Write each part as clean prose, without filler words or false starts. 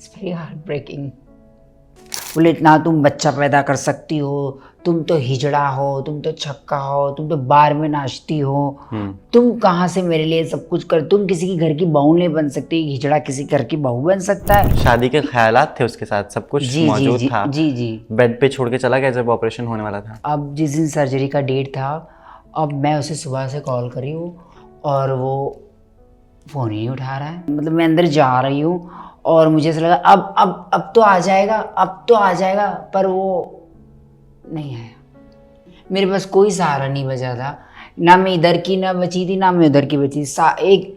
It's very heart breaking. बोले इतना तुम बच्चा पैदा कर सकती हो, तुम तो हिजड़ा हो, तुम तो छक्का हो, तुम तो बार में नाचती हो, तुम कहाँ से मेरे लिए सब कुछ कर, तुम किसी की घर की बहू नहीं बन सकती, हिजड़ा किसी घर की बहू बन सकता है। शादी के ख्यालात थे उसके साथ, सब कुछ जी मौजूद जी था। जी जी। बेड पे छोड़ के चला गया जब ऑपरेशन होने वाला था। अब जिस दिन सर्जरी का डेट था, अब मैं उसे सुबह से कॉल करी हूँ और वो फ़ोन ही नहीं उठा रहा है। मतलब मैं अंदर जा रही हूँ और मुझे ऐसा लगा अब तो आ जाएगा, अब तो आ जाएगा, पर वो नहीं आया। मेरे पास कोई सहारा नहीं बचा था, ना मैं इधर की ना बची थी, ना मैं उधर की बची।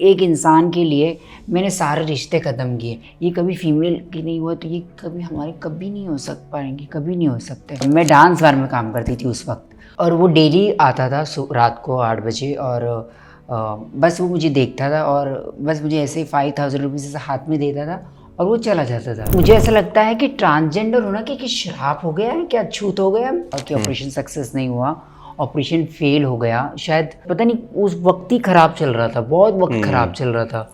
एक इंसान के लिए मैंने सारे रिश्ते ख़त्म किए। ये कभी फीमेल की नहीं हुआ तो ये कभी हमारे कभी नहीं हो पाएंगे, कभी नहीं हो सकते। मैं डांस बार में काम करती थी उस वक्त, और वो डेली आता था रात को 8 बजे, और बस वो मुझे देखता था और बस मुझे ऐसे 5000 रुपीज़ हाथ में देता था और वो चला जाता था। मुझे ऐसा लगता है कि ट्रांसजेंडर होना कि श्राप हो गया है, क्या छूत हो गया, और कि ऑपरेशन सक्सेस नहीं हुआ, ऑपरेशन फेल हो गया। शायद पता नहीं, उस वक्त ही ख़राब चल रहा था, बहुत वक्त ख़राब चल रहा था।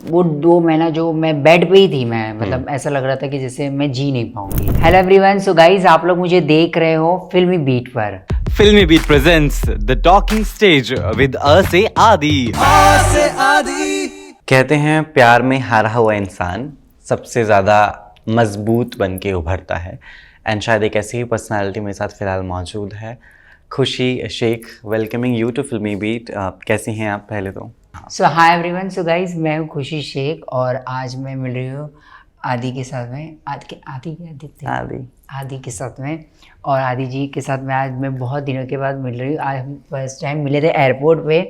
वो 2 महीना जो मैं बेड पे ही थी, मैं मतलब ऐसा लग रहा था कि जैसे मैं जी नहीं पाऊंगी। हेलो एवरीवन, सो गाइज आप लोग मुझे देख रहे हो फिल्मी बीट पर। Filmibeat presents the talking stage with a से आदि। कहते हैं प्यार में हारा हुआ इंसान सबसे ज़्यादा मजबूत बन के उभरता है, एंड शायद एक ऐसी ही पर्सनालिटी मेरे साथ फ़िलहाल मौजूद है, खुशी शेख। वेलकमिंग यू टू फिल्मी बीट। कैसी हैं आप पहले तो? सो हाय एवरीवन, सो गाइज मैं हूँ खुशी शेख और आज मैं मिल रही हूँ आदि के साथ में। आदि के साथ में, और आदि जी के साथ में आज मैं बहुत दिनों के बाद मिल रही हूँ। आज हम फर्स्ट टाइम मिले थे एयरपोर्ट पे।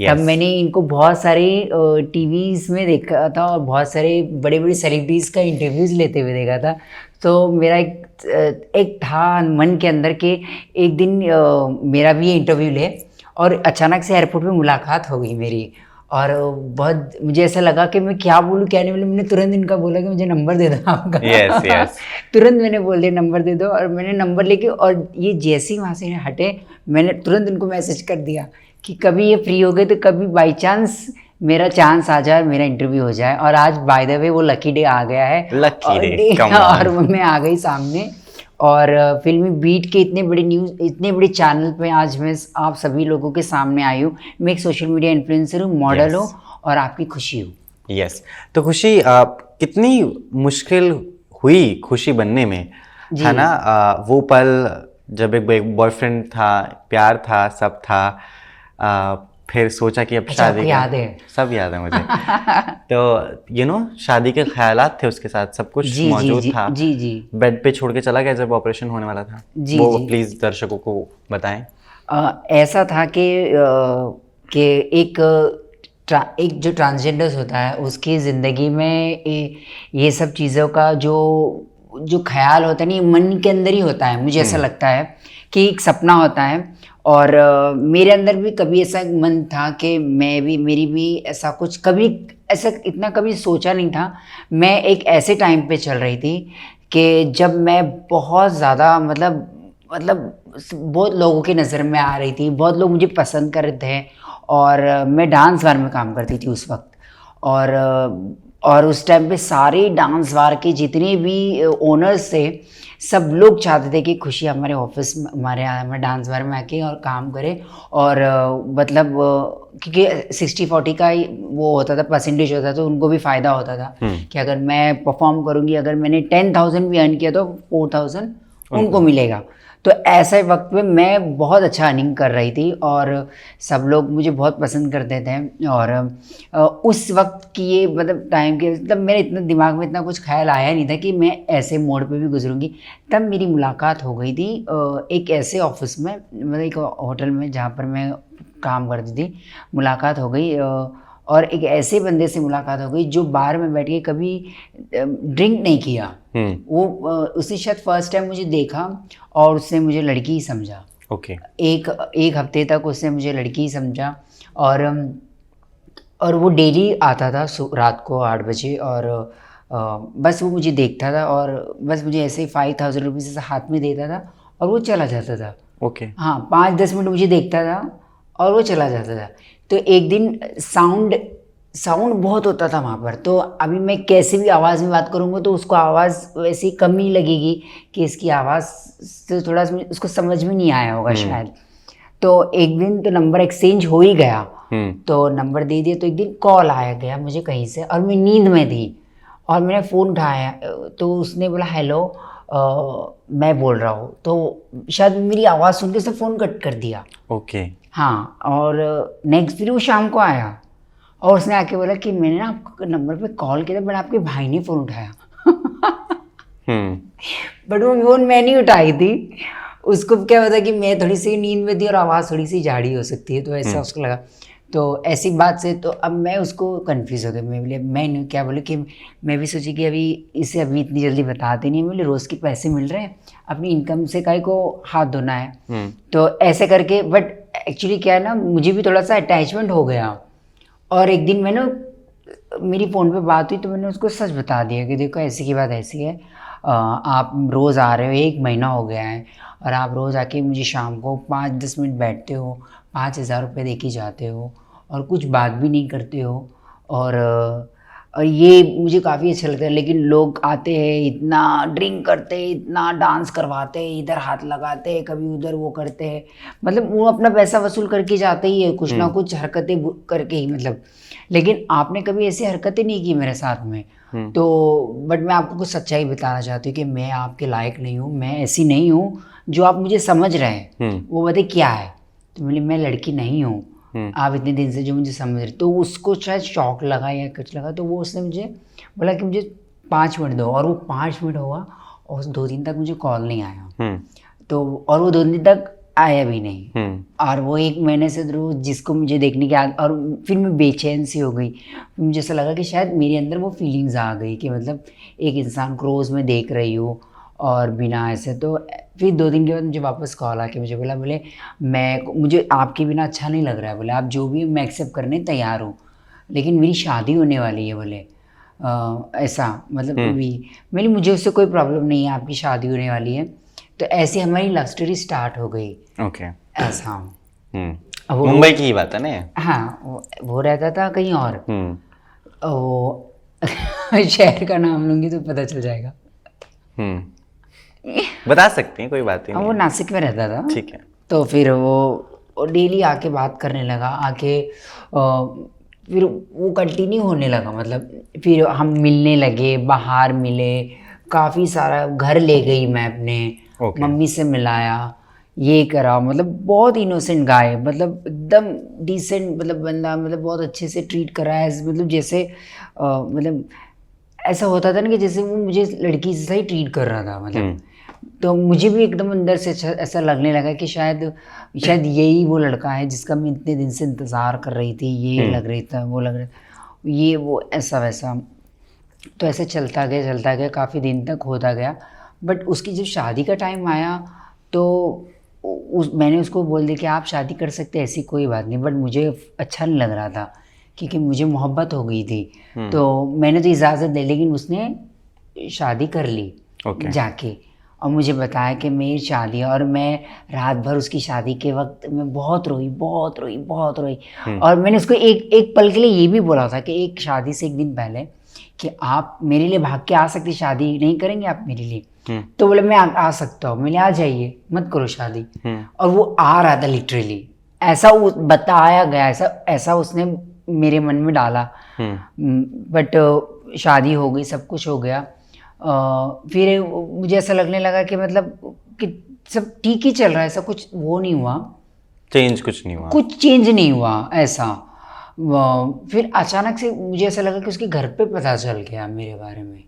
तब मैंने इनको बहुत सारे टीवीज़ में देखा था और बहुत सारे बड़े बड़े सेलिब्रिटीज़ का इंटरव्यूज़ लेते हुए देखा था। तो मेरा एक था मन के अंदर कि एक दिन मेरा भी ये इंटरव्यू ले, और अचानक से एयरपोर्ट पे मुलाकात हो गई मेरी, और बहुत मुझे ऐसा लगा कि मैं क्या बोलूँ क्या नहीं बोलूँ। मैंने तुरंत इनका बोला कि मुझे नंबर दे दो आपका। yes. तुरंत मैंने बोल दिया नंबर दे दो, और मैंने नंबर लेके, और ये जैसे ही वहाँ से हटे मैंने तुरंत इनको मैसेज कर दिया कि कभी ये फ्री हो गए तो कभी बाई चांस मेरा चांस आ जाए, मेरा इंटरव्यू हो जाए। और आज बाय द वे वो लकी डे आ गया है, और मैं आ गई सामने। और फिल्मी बीट के इतने बड़े न्यूज़, इतने बड़े चैनल पे आज मैं आप सभी लोगों के सामने आई हूँ। मैं एक सोशल मीडिया इन्फ्लुएंसर हूँ, मॉडल हूँ, और आपकी खुशी हूँ। यस। तो खुशी, कितनी मुश्किल हुई खुशी बनने में, है ना? वो पल जब एक बॉयफ्रेंड था, प्यार था, सब था, फिर सोचा कि अब शादी याद है? सब याद है मुझे। तो शादी के ख्यालात थे उसके साथ, सब कुछ मौजूद था। जी जी। बेड पे छोड़ के चला गया जब ऑपरेशन होने वाला था। वो प्लीज दर्शकों को बताएं। ऐसा था कि एक जो ट्रांसजेंडर्स होता है उसकी ज़िंदगी में ये सब चीज़ों का जो ख्याल होता है नहीं, मन के अंदर ही होता है। मुझे ऐसा लगता है कि एक सपना होता है, और मेरे अंदर भी कभी ऐसा मन था कि मेरी भी ऐसा कुछ, कभी ऐसा इतना कभी सोचा नहीं था। मैं एक ऐसे टाइम पे चल रही थी कि जब मैं बहुत ज़्यादा मतलब बहुत लोगों की नज़र में आ रही थी, बहुत लोग मुझे पसंद कर रहे थे, और मैं डांस बार में काम करती थी उस वक्त। और उस टाइम पे सारे डांस बार के जितने भी ओनर्स थे, सब लोग चाहते थे कि खुशी हमारे ऑफिस में, हमारे डांस बार में आके और काम करे। और मतलब क्योंकि 60-40 का वो होता था, परसेंटेज होता था, तो उनको भी फ़ायदा होता था कि अगर मैं परफॉर्म करूँगी, अगर मैंने 10,000 भी अर्न किया तो 4,000 उनको मिलेगा। तो ऐसे वक्त में मैं बहुत अच्छा अर्निंग कर रही थी और सब लोग मुझे बहुत पसंद करते थे। और उस वक्त की ये मतलब टाइम के, मतलब मेरे इतना दिमाग में इतना कुछ ख्याल आया नहीं था कि मैं ऐसे मोड़ पे भी गुजरूंगी। तब मेरी मुलाकात हो गई थी एक ऐसे ऑफिस में, मतलब एक होटल में जहाँ पर मैं काम करती थी। मुलाकात हो गई और एक ऐसे बंदे से मुलाकात हो गई जो बार में बैठ के कभी ड्रिंक नहीं किया। वो उसने शायद फर्स्ट टाइम मुझे देखा और उसने मुझे लड़की ही समझा। ओके। एक हफ्ते तक उसने मुझे लड़की ही समझा, और वो डेली आता था रात को 8 बजे, और बस वो मुझे देखता था और बस मुझे ऐसे ही 5000 रुपीज़ हाथ में देता था और वो चला जाता था। ओके। हाँ, 5-10 मिनट मुझे देखता था और वो चला जाता था। तो एक दिन साउंड साउंड बहुत होता था वहाँ पर, तो अभी मैं कैसे भी आवाज़ में बात करूँगा तो उसको आवाज़ वैसी कम ही लगेगी कि इसकी आवाज़ से थोड़ा उसको समझ में नहीं आया होगा शायद। तो एक दिन तो नंबर एक्सचेंज हो ही गया, तो नंबर दे दिया। तो एक दिन कॉल आया गया मुझे कहीं से और मैं नींद में थी और मैंने फ़ोन उठाया तो उसने बोला हेलो मैं बोल रहा हूँ, तो शायद मेरी आवाज़ सुन के उसने फ़ोन कट कर दिया। ओके। हाँ, और नेक्स्ट फिर वो शाम को आया और उसने आके बोला कि मैंने ना आपके नंबर पे कॉल किया था बट आपके भाई ने फ़ोन उठाया। बट वो फ़ोन मैं नहीं उठाई थी, उसको क्या पता कि मैं थोड़ी सी नींद में थी और आवाज़ थोड़ी सी झाड़ी हो सकती है, तो ऐसा उसको लगा। तो ऐसी बात से तो अब मैं उसको कंफ्यूज हो गया। मैं बोले मैंने क्या बोले कि मैं भी सोची कि अभी इसे अभी इतनी जल्दी बताते नहीं। बोले रोज़ के पैसे मिल रहे हैं, अपनी इनकम से काहे को हाथ धोना है। तो ऐसे करके बट एक्चुअली क्या है ना, मुझे भी थोड़ा सा अटैचमेंट हो गया। और एक दिन मैंने मेरी फ़ोन पे बात हुई तो मैंने उसको सच बता दिया कि देखो ऐसी की बात ऐसी है, आप रोज़ आ रहे हो, 1 महीना हो गया है और आप रोज़ आके मुझे शाम को 5-10 मिनट बैठते हो, 5,000 रुपये दे के जाते हो और कुछ बात भी नहीं करते हो। और ये मुझे काफ़ी अच्छा लगता है। लेकिन लोग आते हैं, इतना ड्रिंक करते हैं, इतना डांस करवाते हैं, इधर हाथ लगाते हैं, कभी उधर वो करते हैं, मतलब वो अपना पैसा वसूल करके जाते ही है, कुछ ना कुछ हरकतें करके ही, मतलब। लेकिन आपने कभी ऐसी हरकतें नहीं की मेरे साथ में। तो बट मैं आपको कुछ सच्चाई बताना चाहती हूँ कि मैं आपके लायक नहीं हूँ, मैं ऐसी नहीं हूँ जो आप मुझे समझ रहे हैं। वो बताए क्या है, तो बोले मैं लड़की नहीं हूँ, आप इतने दिन से जो मुझे समझ रहे। तो उसको शायद शौक लगा या कुछ लगा, तो वो उसने मुझे बोला कि मुझे 5 मिनट दो, और वो 5 मिनट हुआ और 2 दिन तक मुझे कॉल नहीं आया। तो और वो 2 दिन तक आया भी नहीं। और वो 1 महीने से रोज जिसको मुझे देखने की आदत, और फिर मैं बेचैन सी हो गई। मुझे ऐसा लगा कि शायद मेरे अंदर वो फीलिंग्स आ गई कि मतलब एक इंसान को रोज़ मैं देख रही हूँ और बिना ऐसे। तो फिर 2 दिन के बाद मुझे वापस कॉल आके मुझे बोला, बोले मुझे आपके बिना अच्छा नहीं लग रहा है, बोले आप जो भी मैं एक्सेप्ट करने तैयार हूँ, लेकिन मेरी शादी होने वाली है, बोले ऐसा मतलब भी मेरी मुझे उससे कोई प्रॉब्लम नहीं है, आपकी शादी होने वाली है। तो ऐसे हमारी लव स्टोरी स्टार्ट हो गई। ओके। ऐसा मुंबई की ही बात है ना? हाँ, वो रहता था कहीं और। वो शहर का नाम लूँगी तो पता चल जाएगा। बता सकते हैं, कोई बात ही नहीं। वो नासिक में रहता था। ठीक है। तो फिर वो डेली आके बात करने लगा, आके फिर वो कंटिन्यू होने लगा, मतलब फिर हम मिलने लगे, बाहर मिले, काफ़ी सारा घर ले गई मैं अपने, मम्मी से मिलाया, ये करा, मतलब बहुत इनोसेंट गाय, मतलब एकदम डिसेंट, मतलब बंदा, मतलब बहुत अच्छे से ट्रीट करा है, मतलब जैसे मतलब ऐसा होता था ना कि जैसे वो मुझे लड़की से ही ट्रीट कर रहा था, मतलब। तो मुझे भी एकदम अंदर से ऐसा लगने लगा कि शायद यही वो लड़का है जिसका मैं इतने दिन से इंतज़ार कर रही थी, ये लग रही था, वो लग रहा, ये वो ऐसा वैसा। तो ऐसे चलता गया, काफ़ी दिन तक होता गया। बट उसकी जब शादी का टाइम आया तो मैंने उसको बोल दिया कि आप शादी कर सकते हैं, ऐसी कोई बात नहीं। बट मुझे अच्छा नहीं लग रहा था क्योंकि मुझे मोहब्बत हो गई थी। तो मैंने तो इजाज़त दे, लेकिन उसने शादी कर ली जाके, और मुझे बताया कि मेरी शादी है। और मैं रात भर उसकी शादी के वक्त मैं बहुत रोई। और मैंने उसको एक पल के लिए ये भी बोला था कि एक शादी से 1 दिन पहले कि आप मेरे लिए भाग के आ सकती, शादी नहीं करेंगे आप मेरे लिए? तो बोले मैं आ सकता हूँ। मैंने आ जाइए, मत करो शादी। और वो आ रहा था लिटरली, ऐसा बताया गया, ऐसा उसने मेरे मन में डाला। बट शादी हो गई, सब कुछ हो गया। फिर मुझे ऐसा लगने लगा कि मतलब कि सब ठीक ही चल रहा है, ऐसा कुछ वो नहीं हुआ, कुछ चेंज नहीं हुआ ऐसा। फिर अचानक से मुझे ऐसा लगा कि उसके घर पे पता चल गया मेरे बारे में।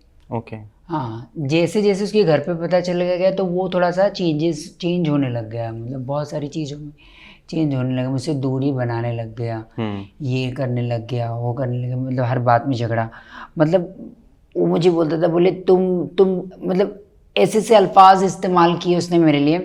हाँ, जैसे जैसे उसके घर पे पता चल गया तो वो थोड़ा सा चेंज होने लग गया, मतलब बहुत सारी चीज़ों में चेंज होने लगा, मुझसे दूरी बनाने लग गया, ये करने लग गया, वो करने लग गया, मतलब हर बात में झगड़ा। मतलब वो मुझे बोलता था, बोले तुम मतलब ऐसे से अल्फाज इस्तेमाल किए उसने मेरे लिए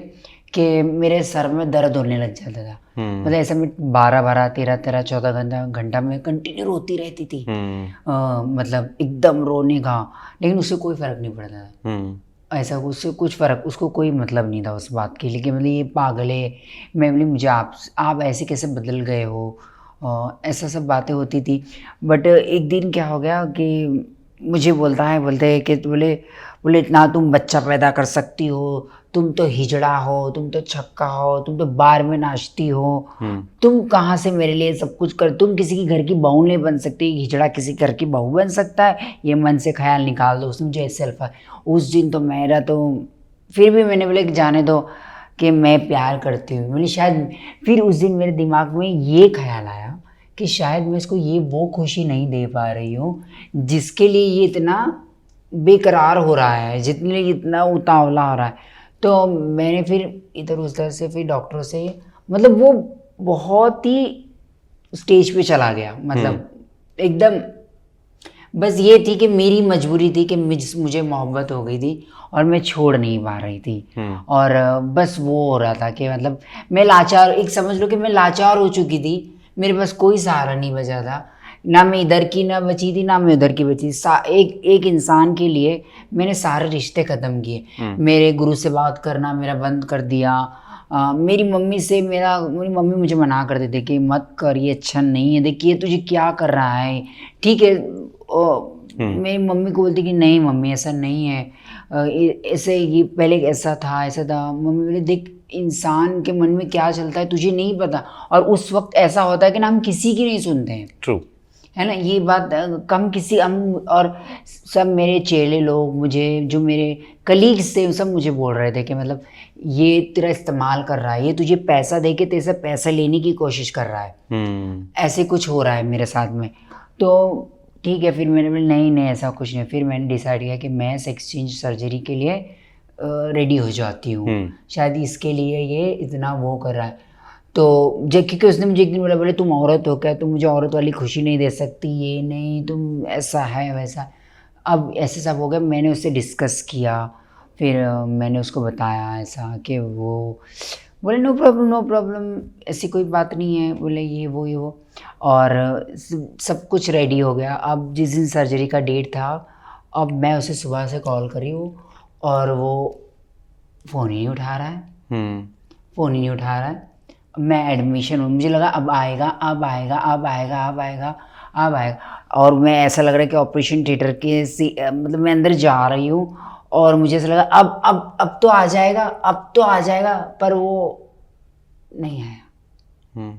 कि मेरे सर में दर्द होने लग जाता था। मतलब ऐसा मैं 12-12, 13-13, 14 घंटा में कंटिन्यू रोती रहती थी। मतलब एकदम रोने का, लेकिन उससे कोई फ़र्क नहीं पड़ता था। ऐसा उससे कुछ फ़र्क, उसको कोई मतलब नहीं था उस बात के लिए कि मतलब ये पागल है। मैं बोली मुझे आप ऐसे कैसे बदल गए हो, ऐसा सब बातें होती थी। बट एक दिन क्या हो गया कि मुझे बोलते हैं कि बोले बोले इतना तुम बच्चा पैदा कर सकती हो, तुम तो हिजड़ा हो, तुम तो छक्का हो, तुम तो बार में नाचती हो, तुम कहाँ से मेरे लिए सब कुछ कर, तुम किसी की घर की बहू नहीं बन सकती, हिजड़ा किसी घर की बहू बन सकता है, ये मन से ख्याल निकाल दो। उसने मुझे ऐसे अल्फाज, उस दिन तो मेरा तो, फिर भी मैंने बोले कि जाने दो कि मैं प्यार करती हूँ। मैंने शायद फिर उस दिन मेरे दिमाग में ये ख्याल आया कि शायद मैं इसको ये वो खुशी नहीं दे पा रही हूँ जिसके लिए ये इतना बेकरार हो रहा है, जितने लिए इतना उतावला हो रहा है। तो मैंने फिर इधर उधर से फिर डॉक्टरों से, मतलब वो बहुत ही स्टेज पे चला गया, मतलब एकदम, बस ये थी कि मेरी मजबूरी थी कि मुझे मोहब्बत हो गई थी और मैं छोड़ नहीं पा रही थी। और बस वो हो रहा था कि मतलब मैं लाचार, एक समझ लो कि मैं लाचार हो चुकी थी, मेरे पास कोई सहारा नहीं बचा था, ना मैं इधर की ना बची थी ना मैं उधर की बची। एक इंसान के लिए मैंने सारे रिश्ते ख़त्म किए। मेरे गुरु से बात करना मेरा बंद कर दिया। मेरी मेरी मम्मी मुझे मना कर देते कि मत कर, ये अच्छा नहीं है, देखिए तुझे क्या कर रहा है, ठीक है। मेरी मम्मी को बोलती कि नहीं मम्मी ऐसा नहीं है, ऐसे ये पहले ऐसा था ऐसा था। मम्मी बोले देख इंसान के मन में क्या चलता है तुझे नहीं पता, और उस वक्त ऐसा होता है कि ना हम किसी की नहीं सुनते हैं। ट्रू है ना, ये बात कम किसी हम, और सब मेरे चेले लोग मुझे, जो मेरे कलीग्स थे सब मुझे बोल रहे थे कि मतलब ये तेरा इस्तेमाल कर रहा है, ये तुझे पैसा दे के तेरे से पैसा लेने की कोशिश कर रहा है, ऐसे कुछ हो रहा है मेरे साथ में। तो ठीक है, फिर मैंने बोला नहीं नहीं ऐसा कुछ नहीं। फिर मैंने डिसाइड किया कि मैं सेक्स चेंज सर्जरी के लिए रेडी हो जाती हूँ, शायद इसके लिए ये इतना वो कर रहा है। तो जब क्योंकि उसने मुझे एक दिन बोला, बोले तुम औरत हो क्या, तुम मुझे औरत वाली खुशी नहीं दे सकती, ये नहीं तुम ऐसा है वैसा। अब ऐसे सब हो गया, मैंने उससे डिस्कस किया, फिर मैंने उसको बताया ऐसा कि वो बोले नो प्रॉब्लम ऐसी कोई बात नहीं है, बोले ये वो और सब कुछ रेडी हो गया। अब जिस दिन सर्जरी का डेट था, अब मैं उसे सुबह से कॉल करी हूँ और वो फ़ोन ही नहीं उठा रहा है, फ़ोन ही नहीं उठा रहा है। मैं एडमिशन हूँ, मुझे लगा अब आएगा अब आएगा अब आएगा अब आएगा अब आएगा, और मैं ऐसा लग रहा है कि ऑपरेशन थिएटर के मतलब मैं अंदर जा रही हूँ और मुझे ऐसा लगा अब तो आ जाएगा, अब तो आ जाएगा, पर वो नहीं आया।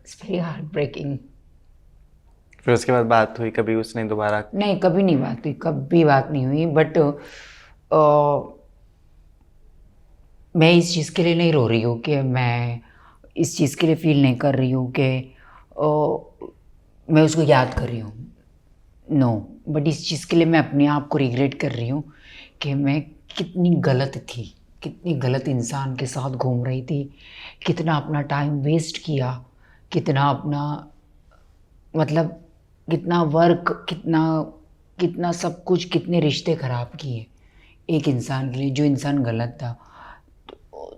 It's very heartbreaking. फिर उसके बाद बात हुई कभी उसने दोबारा? नहीं कभी नहीं बात हुई, कभी बात नहीं हुई। बट मैं इस चीज़ के लिए नहीं रो रही हूँ कि मैं इस चीज़ के लिए फील नहीं कर रही हूँ कि मैं उसको याद कर रही हूँ, नो। बट इस चीज़ के लिए मैं अपने आप को रिग्रेट कर रही हूँ कि मैं कितनी गलत थी, कितनी गलत इंसान के साथ घूम रही थी, कितना अपना टाइम वेस्ट किया, कितना अपना मतलब कितना वर्क, कितना सब कुछ, कितने रिश्ते ख़राब किए एक इंसान के लिए, जो इंसान गलत था।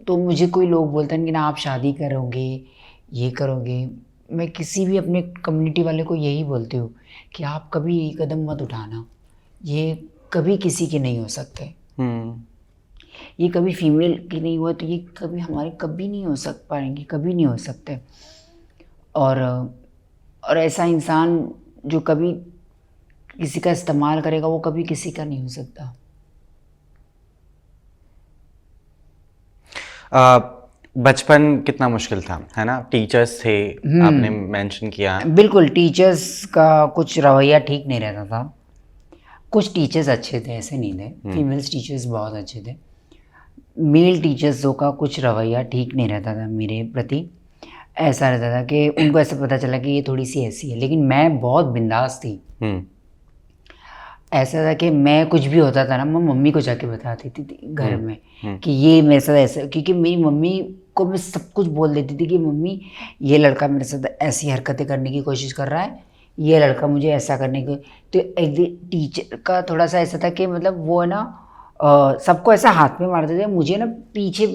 तो मुझे कोई लोग बोलते हैं कि ना आप शादी करोगे ये करोगे, मैं किसी भी अपने कम्युनिटी वाले को यही बोलती हूँ कि आप कभी ये कदम मत उठाना, ये कभी किसी के नहीं हो सकते। ये कभी फीमेल की नहीं हुआ तो ये कभी हमारे कभी नहीं हो पाएंगे, कभी नहीं हो सकते। और ऐसा इंसान जो कभी किसी का इस्तेमाल करेगा वो कभी किसी का नहीं हो सकता। बचपन कितना मुश्किल था, है ना? टीचर्स थे, आपने मेंशन किया। बिल्कुल, टीचर्स का कुछ रवैया ठीक नहीं रहता था। कुछ टीचर्स अच्छे थे, ऐसे नहीं थे, फीमेल्स टीचर्स बहुत अच्छे थे। मेल टीचर्सों का कुछ रवैया ठीक नहीं रहता था मेरे प्रति। ऐसा रहता था कि उनको ऐसा पता चला कि ये थोड़ी सी ऐसी है, लेकिन मैं बहुत बिंदास थी। ऐसा था कि मैं कुछ भी होता था ना, मैं मम्मी को जाके बताती थी घर में कि ये मेरे साथ ऐसा, क्योंकि मेरी मम्मी को मैं सब कुछ बोल देती थी कि मम्मी ये लड़का मेरे साथ ऐसी हरकतें करने की कोशिश कर रहा है, ये लड़का मुझे ऐसा करने की। तो एक दिन टीचर का थोड़ा सा ऐसा था कि मतलब वो है ना सबको ऐसा हाथ में मारते थे, मुझे ना पीछे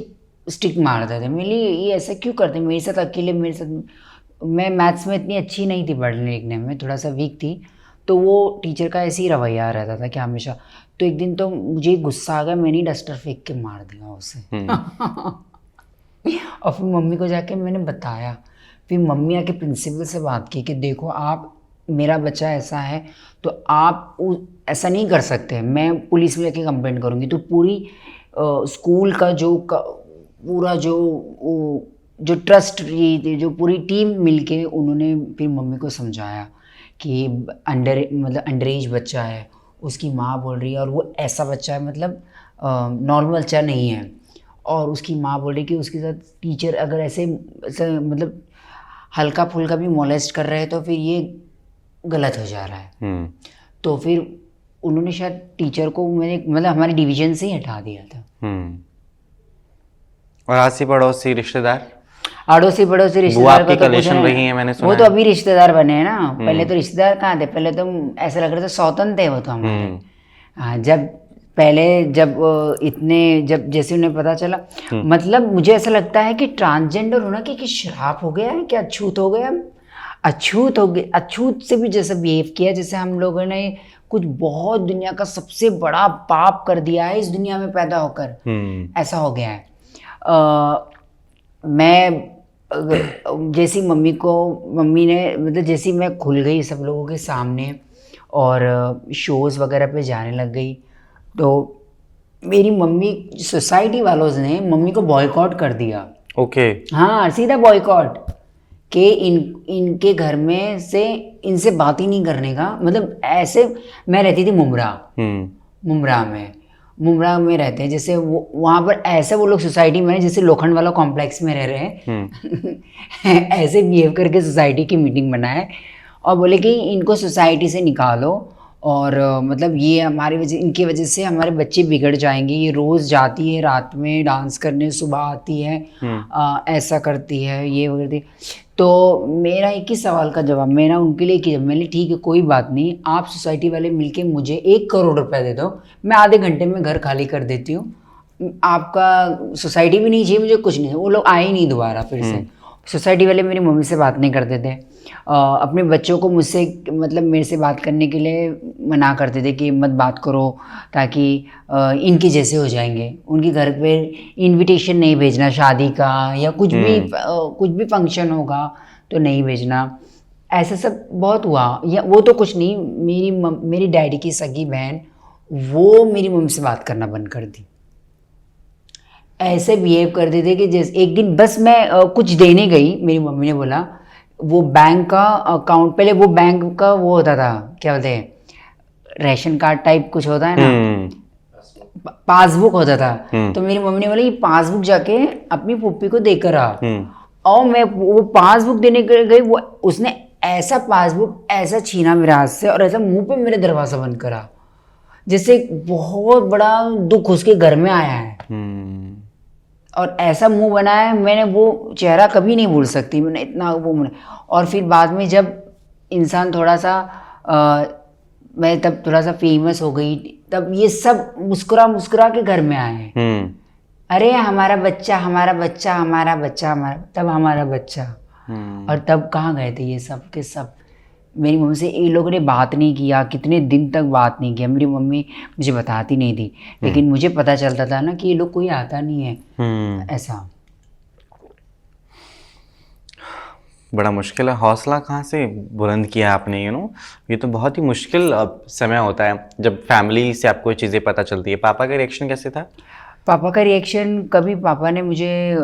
स्टिक मारते थे। मेरे लिए ये ऐसा क्यों करते मेरे साथ अकेले, मेरे साथ। मैं मैथ्स में इतनी अच्छी नहीं थी, पढ़ने लिखने में थोड़ा सा वीक थी, तो वो टीचर का ऐसे ही रवैया रहता था कि हमेशा। तो एक दिन तो मुझे गुस्सा आ गया, मैंने डस्टर फेंक के मार दिया उसे। और फिर मम्मी को जाके मैंने बताया, फिर मम्मी आके प्रिंसिपल से बात की कि देखो आप, मेरा बच्चा ऐसा है तो आप ऐसा नहीं कर सकते, मैं पुलिस में लेके कंप्लेंट करूँगी। तो पूरी स्कूल का पूरा जो ट्रस्ट रही थी, जो पूरी टीम मिलके उन्होंने फिर मम्मी को समझाया कि अंडर एज बच्चा है, उसकी माँ बोल रही है, और वो ऐसा बच्चा है मतलब नॉर्मल बच्चा नहीं है, और उसकी माँ बोल रही कि उसके साथ टीचर अगर ऐसे मतलब हल्का फुल्का भी मोलेस्ट कर रहे हैं तो फिर ये गलत हो जा रहा है। तो फिर उन्होंने शायद टीचर को मतलब हमारे डिवीजन से ही हटा दिया था। और आसी पड़ोसी रिश्तेदार, अड़ोसी पड़ोसी रिश्तेदार आपकी कलेक्शन रही है, मैंने सुना वो तो अभी रिश्तेदार बने हैं ना। पहले तो रिश्तेदार कहाँ थे, पहले तो ऐसा लग रहा था स्वतंत्र थे वो तो हमारे। हाँ, जब जैसे उन्हें पता चला, मतलब मुझे ऐसा लगता है कि ट्रांसजेंडर होना कि श्राप हो गया है, क्या अछूत हो गया, अछूत हो गया, अछूत से भी जैसे बिहेव किया जैसे हम लोगों ने कुछ बहुत दुनिया का सबसे बड़ा पाप कर दिया है इस दुनिया में पैदा होकर, ऐसा हो गया है। मैं जैसी मम्मी ने मतलब जैसी मैं खुल गई सब लोगों के सामने और शोज़ वगैरह पे जाने लग गई, तो मेरी मम्मी, सोसाइटी वालों ने मम्मी को बॉयकॉट कर दिया। ओके। हाँ, सीधा बॉयकॉट कि इनके घर में से इनसे बात ही नहीं करने का। मतलब ऐसे मैं रहती थी मुमरा में रहते हैं, जैसे वहाँ पर ऐसे वो लोग सोसाइटी में जैसे लोखंड वाला कॉम्प्लेक्स में रह रहे हैं ऐसे बिहेव करके सोसाइटी की मीटिंग बनाए और बोले कि इनको सोसाइटी से निकालो, और मतलब ये इनकी वजह से हमारे बच्चे बिगड़ जाएंगे। ये रोज़ जाती है रात में डांस करने, सुबह आती है, ऐसा करती है, ये करती है। तो मेरा एक ही सवाल का जवाब मैंने उनके लिए किया, मैंने ठीक है कोई बात नहीं, आप सोसाइटी वाले मिलके मुझे 1 करोड़ रुपया दे दो, मैं आधे घंटे में घर खाली कर देती हूँ। आपका सोसाइटी भी नहीं चाहिए मुझे, कुछ नहीं। वो लोग आए ही नहीं दोबारा फिर से। सोसाइटी वाले मेरी मम्मी से बात नहीं करते थे, अपने बच्चों को मुझसे मतलब मेरे से बात करने के लिए मना करते थे कि मत बात करो ताकि इनके जैसे हो जाएंगे। उनके घर पे इनविटेशन नहीं भेजना शादी का, या कुछ भी फंक्शन होगा तो नहीं भेजना। ऐसा सब बहुत हुआ। या वो तो कुछ नहीं, मेरी डैडी की सगी बहन वो मेरी मम्मी से बात करना बंद कर दी। ऐसे बिहेव कर देते कि जैसे एक दिन बस मैं कुछ देने गई, मेरी मम्मी ने बोला वो बैंक का अकाउंट, पहले वो बैंक का वो होता था, क्या बोलते हैं, रेशन कार्ड टाइप कुछ होता है ना, पासबुक होता था। तो मेरी मम्मी ने बोला ये पासबुक जाके अपनी पुप्पी को देकर आ। और मैं वो पासबुक देने गई, वो उसने ऐसा पासबुक ऐसा छीना मेरे हाथ से और ऐसा मुंह पे मेरे दरवाजा बंद करा, जैसे बहुत बड़ा दुख उसके घर में आया है। और ऐसा मुंह बनाया, मैंने वो चेहरा कभी नहीं भूल सकती, मैंने इतना वो। और फिर बाद में जब इंसान थोड़ा सा मैं तब थोड़ा सा फेमस हो गई, तब ये सब मुस्कुरा के घर में आए। अरे हमारा बच्चा, तब हमारा बच्चा। और तब कहाँ गए थे ये सब के सब। मेरी मम्मी से ये लोगों ने बात नहीं किया, कितने दिन तक बात नहीं किया। मेरी मम्मी मुझे बताती नहीं थी, लेकिन मुझे पता चलता था ना कि ये लोग कोई आता नहीं है। ऐसा बड़ा मुश्किल है। हौसला कहाँ से बुलंद किया आपने, ये तो बहुत ही मुश्किल समय होता है जब फैमिली से आपको चीज़ें पता चलती है। पापा का रिएक्शन कैसे था? पापा का रिएक्शन, कभी पापा ने मुझे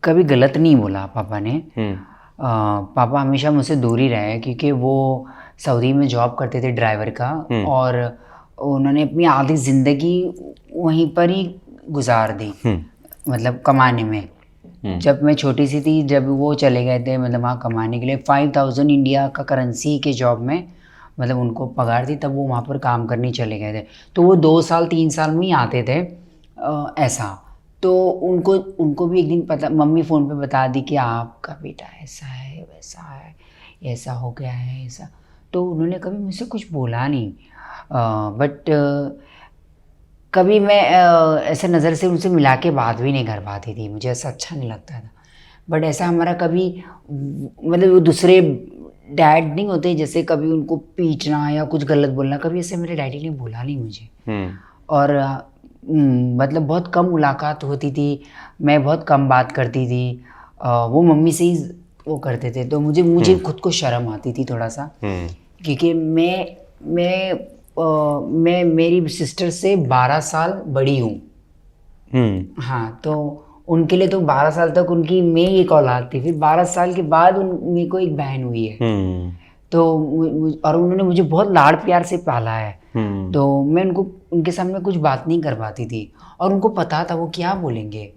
कभी गलत नहीं बोला। पापा ने पापा हमेशा मुझसे दूर ही रहे, क्योंकि वो सऊदी में जॉब करते थे ड्राइवर का, और उन्होंने अपनी आधी ज़िंदगी वहीं पर ही गुजार दी, मतलब कमाने में। जब मैं छोटी सी थी, जब वो चले गए थे मतलब वहाँ कमाने के लिए, 5000 इंडिया का करेंसी के जॉब में मतलब उनको पगार थी, तब वो वहाँ पर काम करने चले गए थे। तो वो 2 साल 3 साल में ही आते थे ऐसा। तो उनको भी एक दिन पता, मम्मी फ़ोन पे बता दी कि आपका बेटा ऐसा है, वैसा है, ऐसा हो गया है, ऐसा। तो उन्होंने कभी मुझसे कुछ बोला नहीं, बट कभी मैं ऐसे नज़र से उनसे मिला के बात भी नहीं कर पाती थी, मुझे ऐसा अच्छा नहीं लगता था। बट ऐसा हमारा कभी मतलब वो दूसरे डैड नहीं होते जैसे कभी उनको पीटना या कुछ गलत बोलना, कभी ऐसे मेरे डैडी ने बोला नहीं मुझे। और मतलब बहुत कम मुलाकात होती थी, मैं बहुत कम बात करती थी, वो मम्मी से ही वो करते थे, तो मुझे खुद को शर्म आती थी थोड़ा सा, क्योंकि मैं मेरी सिस्टर से 12 साल बड़ी हूँ। हाँ, तो उनके लिए तो 12 साल तक उनकी मैं एक औलाद थी, फिर 12 साल के बाद मेरे को एक बहन हुई है। तो और उन्होंने मुझे बहुत लाड़ प्यार से पाला है, तो मैं उनके सामने कुछ बात नहीं कर पाती थी, और उनको पता था वो क्या बोलेंगे,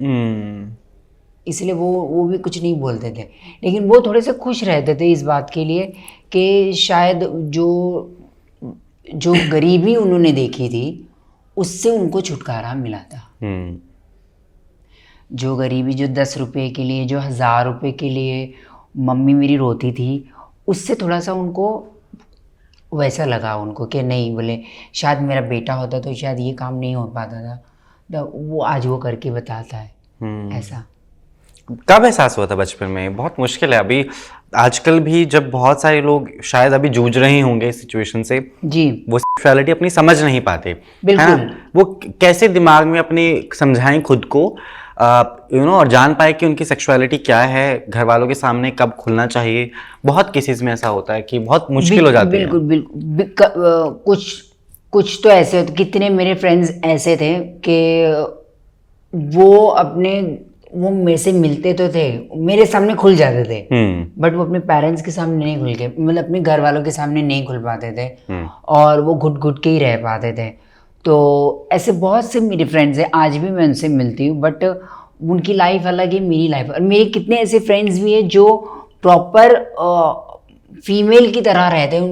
इसलिए वो भी कुछ नहीं बोलते थे। लेकिन वो थोड़े से खुश रहते थे इस बात के लिए कि शायद जो गरीबी उन्होंने देखी थी उससे उनको छुटकारा मिला था। जो गरीबी, जो 10 रुपए के लिए, जो 1000 रुपए के लिए मम्मी मेरी रोती थी, उससे थोड़ा सा उनको वैसा लगा उनको कि नहीं, बोले शायद मेरा बेटा होता तो शायद ये काम नहीं हो पाता था, तो वो आज वो करके बताता है। ऐसा कब एहसास हुआ था बचपन में? बहुत मुश्किल है अभी, आजकल भी जब बहुत सारे लोग शायद अभी जूझ रहे होंगे इस सिचुएशन से जी, वो सेक्सुअलिटी अपनी समझ नहीं पाते, बिल्कुल, है ना? वो कैसे दिमाग में अपने समझाएं खुद को, और जान पाए कि उनकी सेक्सुअलिटी क्या है, घर वालों के सामने कब खुलना चाहिए। बहुत केसेस में ऐसा होता है कि बहुत मुश्किल हो जाती है। बिल्कुल। कुछ तो ऐसे होते, कितने मेरे फ्रेंड्स ऐसे थे कि वो मेरे से मिलते तो थे, मेरे सामने खुल जाते थे, बट वो अपने पेरेंट्स के सामने नहीं खुल के, मतलब अपने घर वालों के सामने नहीं खुल पाते थे, और वो घुट घुट के ही रह पाते थे। तो ऐसे बहुत से मेरे फ्रेंड्स हैं, आज भी मैं उनसे मिलती हूँ, बट उनकी लाइफ अलग है, मेरी लाइफ। और मेरे कितने ऐसे फ्रेंड्स भी हैं जो प्रॉपर फीमेल की तरह रहते हैं,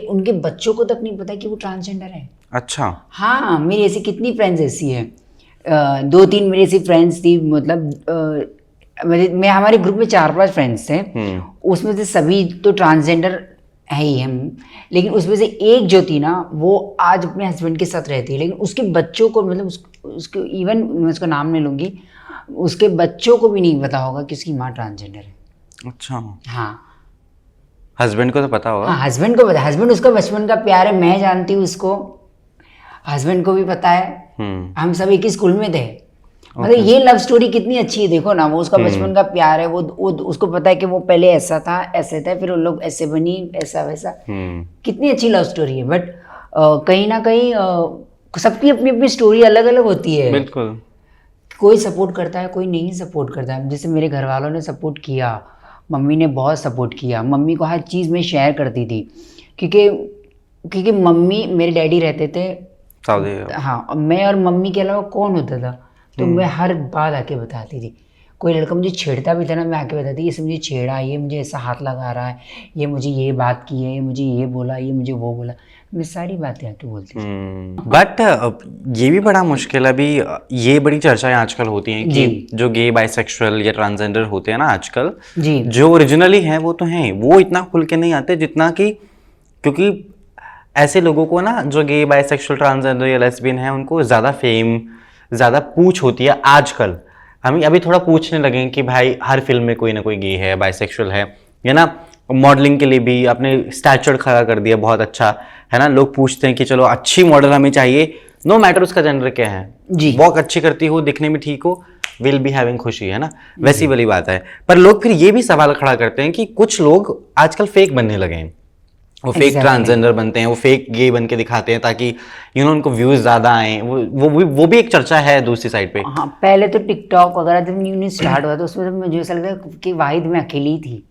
उनके बच्चों को तक नहीं पता कि वो ट्रांसजेंडर है। अच्छा। हाँ, मेरी ऐसी कितनी फ्रेंड्स ऐसी है, 2-3 मेरी ऐसी फ्रेंड्स थी, मतलब मैं हमारे ग्रुप में 4-5 फ्रेंड्स थे, उसमें से सभी तो ट्रांसजेंडर है ही हम, लेकिन उसमें से एक जो थी ना, वो आज अपने हस्बैंड के साथ रहती है, लेकिन उसके बच्चों को, मतलब उसके इवन मैं उसका नाम नहीं लूँगी, उसके बच्चों को भी नहीं पता होगा कि उसकी माँ ट्रांसजेंडर है। अच्छा। हाँ, हस्बैंड को तो पता होगा। हाँ, हस्बैंड को पता, हस्बैंड उसका बचपन का प्यार है, मैं जानती हूँ उसको, हस्बैंड को भी पता है, हम सब एक ही स्कूल में थे। मतलब ये लव स्टोरी कितनी अच्छी है, देखो ना, वो उसका बचपन का प्यार है, वो उसको पता है कि वो पहले ऐसा था, ऐसे था, फिर वो लोग ऐसे बनी, ऐसा वैसा, कितनी अच्छी लव स्टोरी है। बट कहीं ना कहीं सबकी अपनी अपनी स्टोरी अलग अलग होती है। बिल्कुल। कोई सपोर्ट करता है, कोई नहीं सपोर्ट करता है। जैसे मेरे घर वालों ने सपोर्ट किया, मम्मी ने बहुत सपोर्ट किया, मम्मी को हर चीज़ में शेयर करती थी, क्योंकि मम्मी, मेरे डैडी रहते थे सऊदी। हाँ, मैं और मम्मी के अलावा कौन होता था, तो मैं हर बात आके बताती थी। कोई लड़का मुझे छेड़ता भी था ना, मैं आके बताती, ये मुझे छेड़ा, ये मुझे ऐसा हाथ लगा रहा है, ये मुझे ये बात की है, ये मुझे ये बोला, ये मुझे वो बोला, मैं सारी बातें आके बोलती थी। बट ये भी बड़ा मुश्किल है अभी, ये बड़ी चर्चाएं आजकल होती हैं कि जो गे, बाइसेक्सुअल या ट्रांसजेंडर होते हैं ना आजकल, जो ओरिजिनली हैं वो तो हैं, वो इतना खुल के नहीं आते जितना कि, क्योंकि ऐसे लोगों को ना, जो गे, बाइसेक्सुअल, ट्रांसजेंडर या लेस्बियन है, उनको ज़्यादा फेम, ज़्यादा पूछ होती है आजकल। हम अभी थोड़ा पूछने लगे कि भाई हर फिल्म में कोई ना कोई गे है, बाइसेक्सुअल है ना। मॉडलिंग के लिए भी अपने स्टैचर खड़ा कर दिया, बहुत अच्छा है ना। लोग पूछते हैं कि चलो अच्छी मॉडल हमें चाहिए, नो मैटर उसका जेंडर क्या है, बहुत अच्छी करती हो, दिखने में ठीक हो, विल बी हैविंग खुशी, है ना। वैसी वाली बात है। पर लोग फिर ये भी सवाल खड़ा करते हैं कि कुछ लोग आजकल फेक बनने लगे हैं, वो फेक ट्रांसजेंडर बनते हैं, वो फेक गे बन के दिखाते हैं ताकि उनको व्यूज ज्यादा आए। वो भी एक चर्चा है दूसरी साइड पे। हाँ, पहले तो टिकटॉक वगैरह जब न्यू स्टार्ट हुआ तो उसमें तो मुझे ऐसा लगता है कि वाहिद में अकेली थी,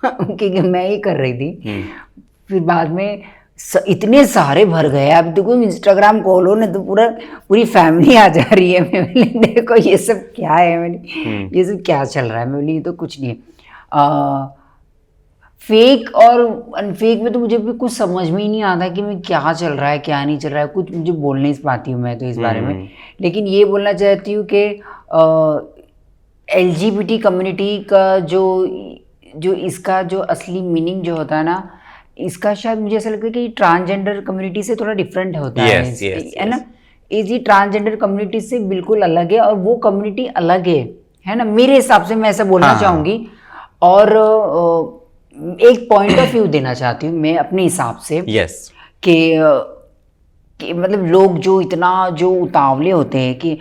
क्योंकि मैं ही कर रही थी। फिर बाद में इतने सारे भर गए, अब देखो इंस्टाग्राम खोलो ना तो पूरी फैमिली आ जा रही है। मैं बोली देखो ये सब क्या है, मैंने ये सब क्या चल रहा है। मैं बोली ये तो कुछ नहीं है। फेक और अनफेक में तो मुझे भी कुछ समझ में ही नहीं आता कि मैं क्या चल रहा है क्या नहीं चल रहा है, कुछ मुझे बोल नहीं पाती हूँ मैं तो इस बारे में। लेकिन ये बोलना चाहती हूँ कि LGBT कम्युनिटी का जो इसका जो असली मीनिंग जो होता है ना, इसका शायद मुझे ऐसा लगता है कि ट्रांसजेंडर कम्युनिटी से थोड़ा डिफरेंट होता है ना। ये ट्रांसजेंडर कम्युनिटी से बिल्कुल अलग है, और वो कम्युनिटी अलग है ना, मेरे हिसाब से मैं ऐसा बोलना चाहूँगी। और एक पॉइंट ऑफ व्यू देना चाहती हूँ मैं अपने हिसाब से यस कि मतलब लोग जो इतना जो उतावले होते हैं कि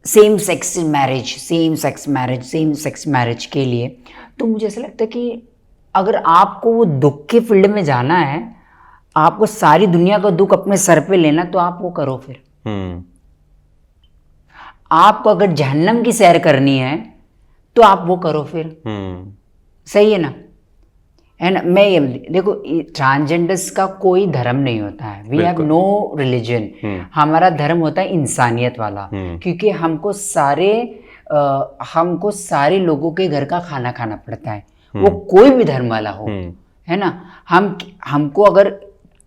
सेम सेक्स मैरिज के लिए, तो मुझे ऐसा लगता है कि अगर आपको वो दुख के फील्ड में जाना है, आपको सारी दुनिया का दुख अपने सर पे लेना, तो आप वो करो फिर। आपको अगर जहन्नम की सैर करनी है तो आप वो करो फिर। सही है ना? मैं ये देखो, ट्रांसजेंडर्स का कोई धर्म नहीं होता है। We have no religion. हमारा धर्म होता है इंसानियत वाला, क्योंकि हमको सारे लोगों के घर का खाना खाना पड़ता है, वो कोई भी धर्म वाला हो, है ना। हमको अगर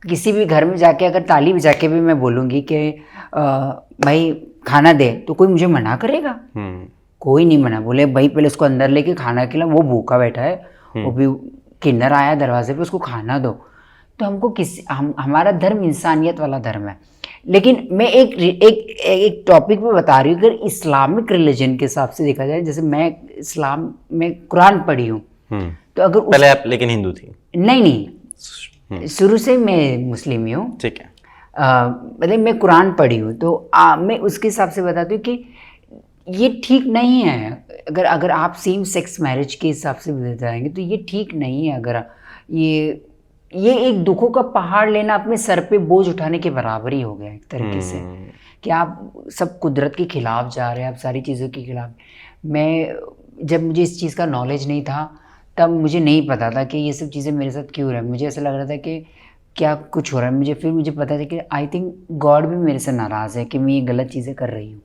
किसी भी घर में जाके अगर ताली बजा के भी मैं बोलूँगी कि भाई खाना दे, तो कोई मुझे मना करेगा? कोई नहीं मना। बोले भाई पहले उसको अंदर लेके खाना खिला, वो भूखा बैठा है, वो भी किन्नर आया दरवाजे पे, उसको खाना दो। तो हमको हमारा धर्म इंसानियत वाला धर्म है। लेकिन मैं एक टॉपिक पे बता रही हूँ, अगर इस्लामिक रिलीजन के हिसाब से देखा जाए, जैसे मैं इस्लाम में कुरान पढ़ी हूँ, तो अगर पहले आप लेकिन हिंदू थी? नहीं, शुरू से मैं मुस्लिम ही हूँ। ठीक है। मतलब मैं कुरान पढ़ी हूँ, तो मैं उसके हिसाब से बताती हूँ कि ये ठीक नहीं है। अगर आप सेम सेक्स मैरिज के हिसाब से बताएंगे तो ये ठीक नहीं है। अगर ये एक दुखों का पहाड़ लेना, अपने सर पे बोझ उठाने के बराबर ही हो गया एक तरीके से, कि आप सब कुदरत के खिलाफ जा रहे हैं, आप सारी चीज़ों के खिलाफ। जब मुझे इस चीज़ का नॉलेज नहीं था, तब मुझे नहीं पता था कि ये सब चीज़ें मेरे साथ क्यों हो रहा है। मुझे ऐसा लग रहा था कि क्या कुछ हो रहा है। फिर मुझे पता था कि आई थिंक गॉड भी मेरे से नाराज़ है कि मैं ये गलत चीज़ें कर रही हूँ।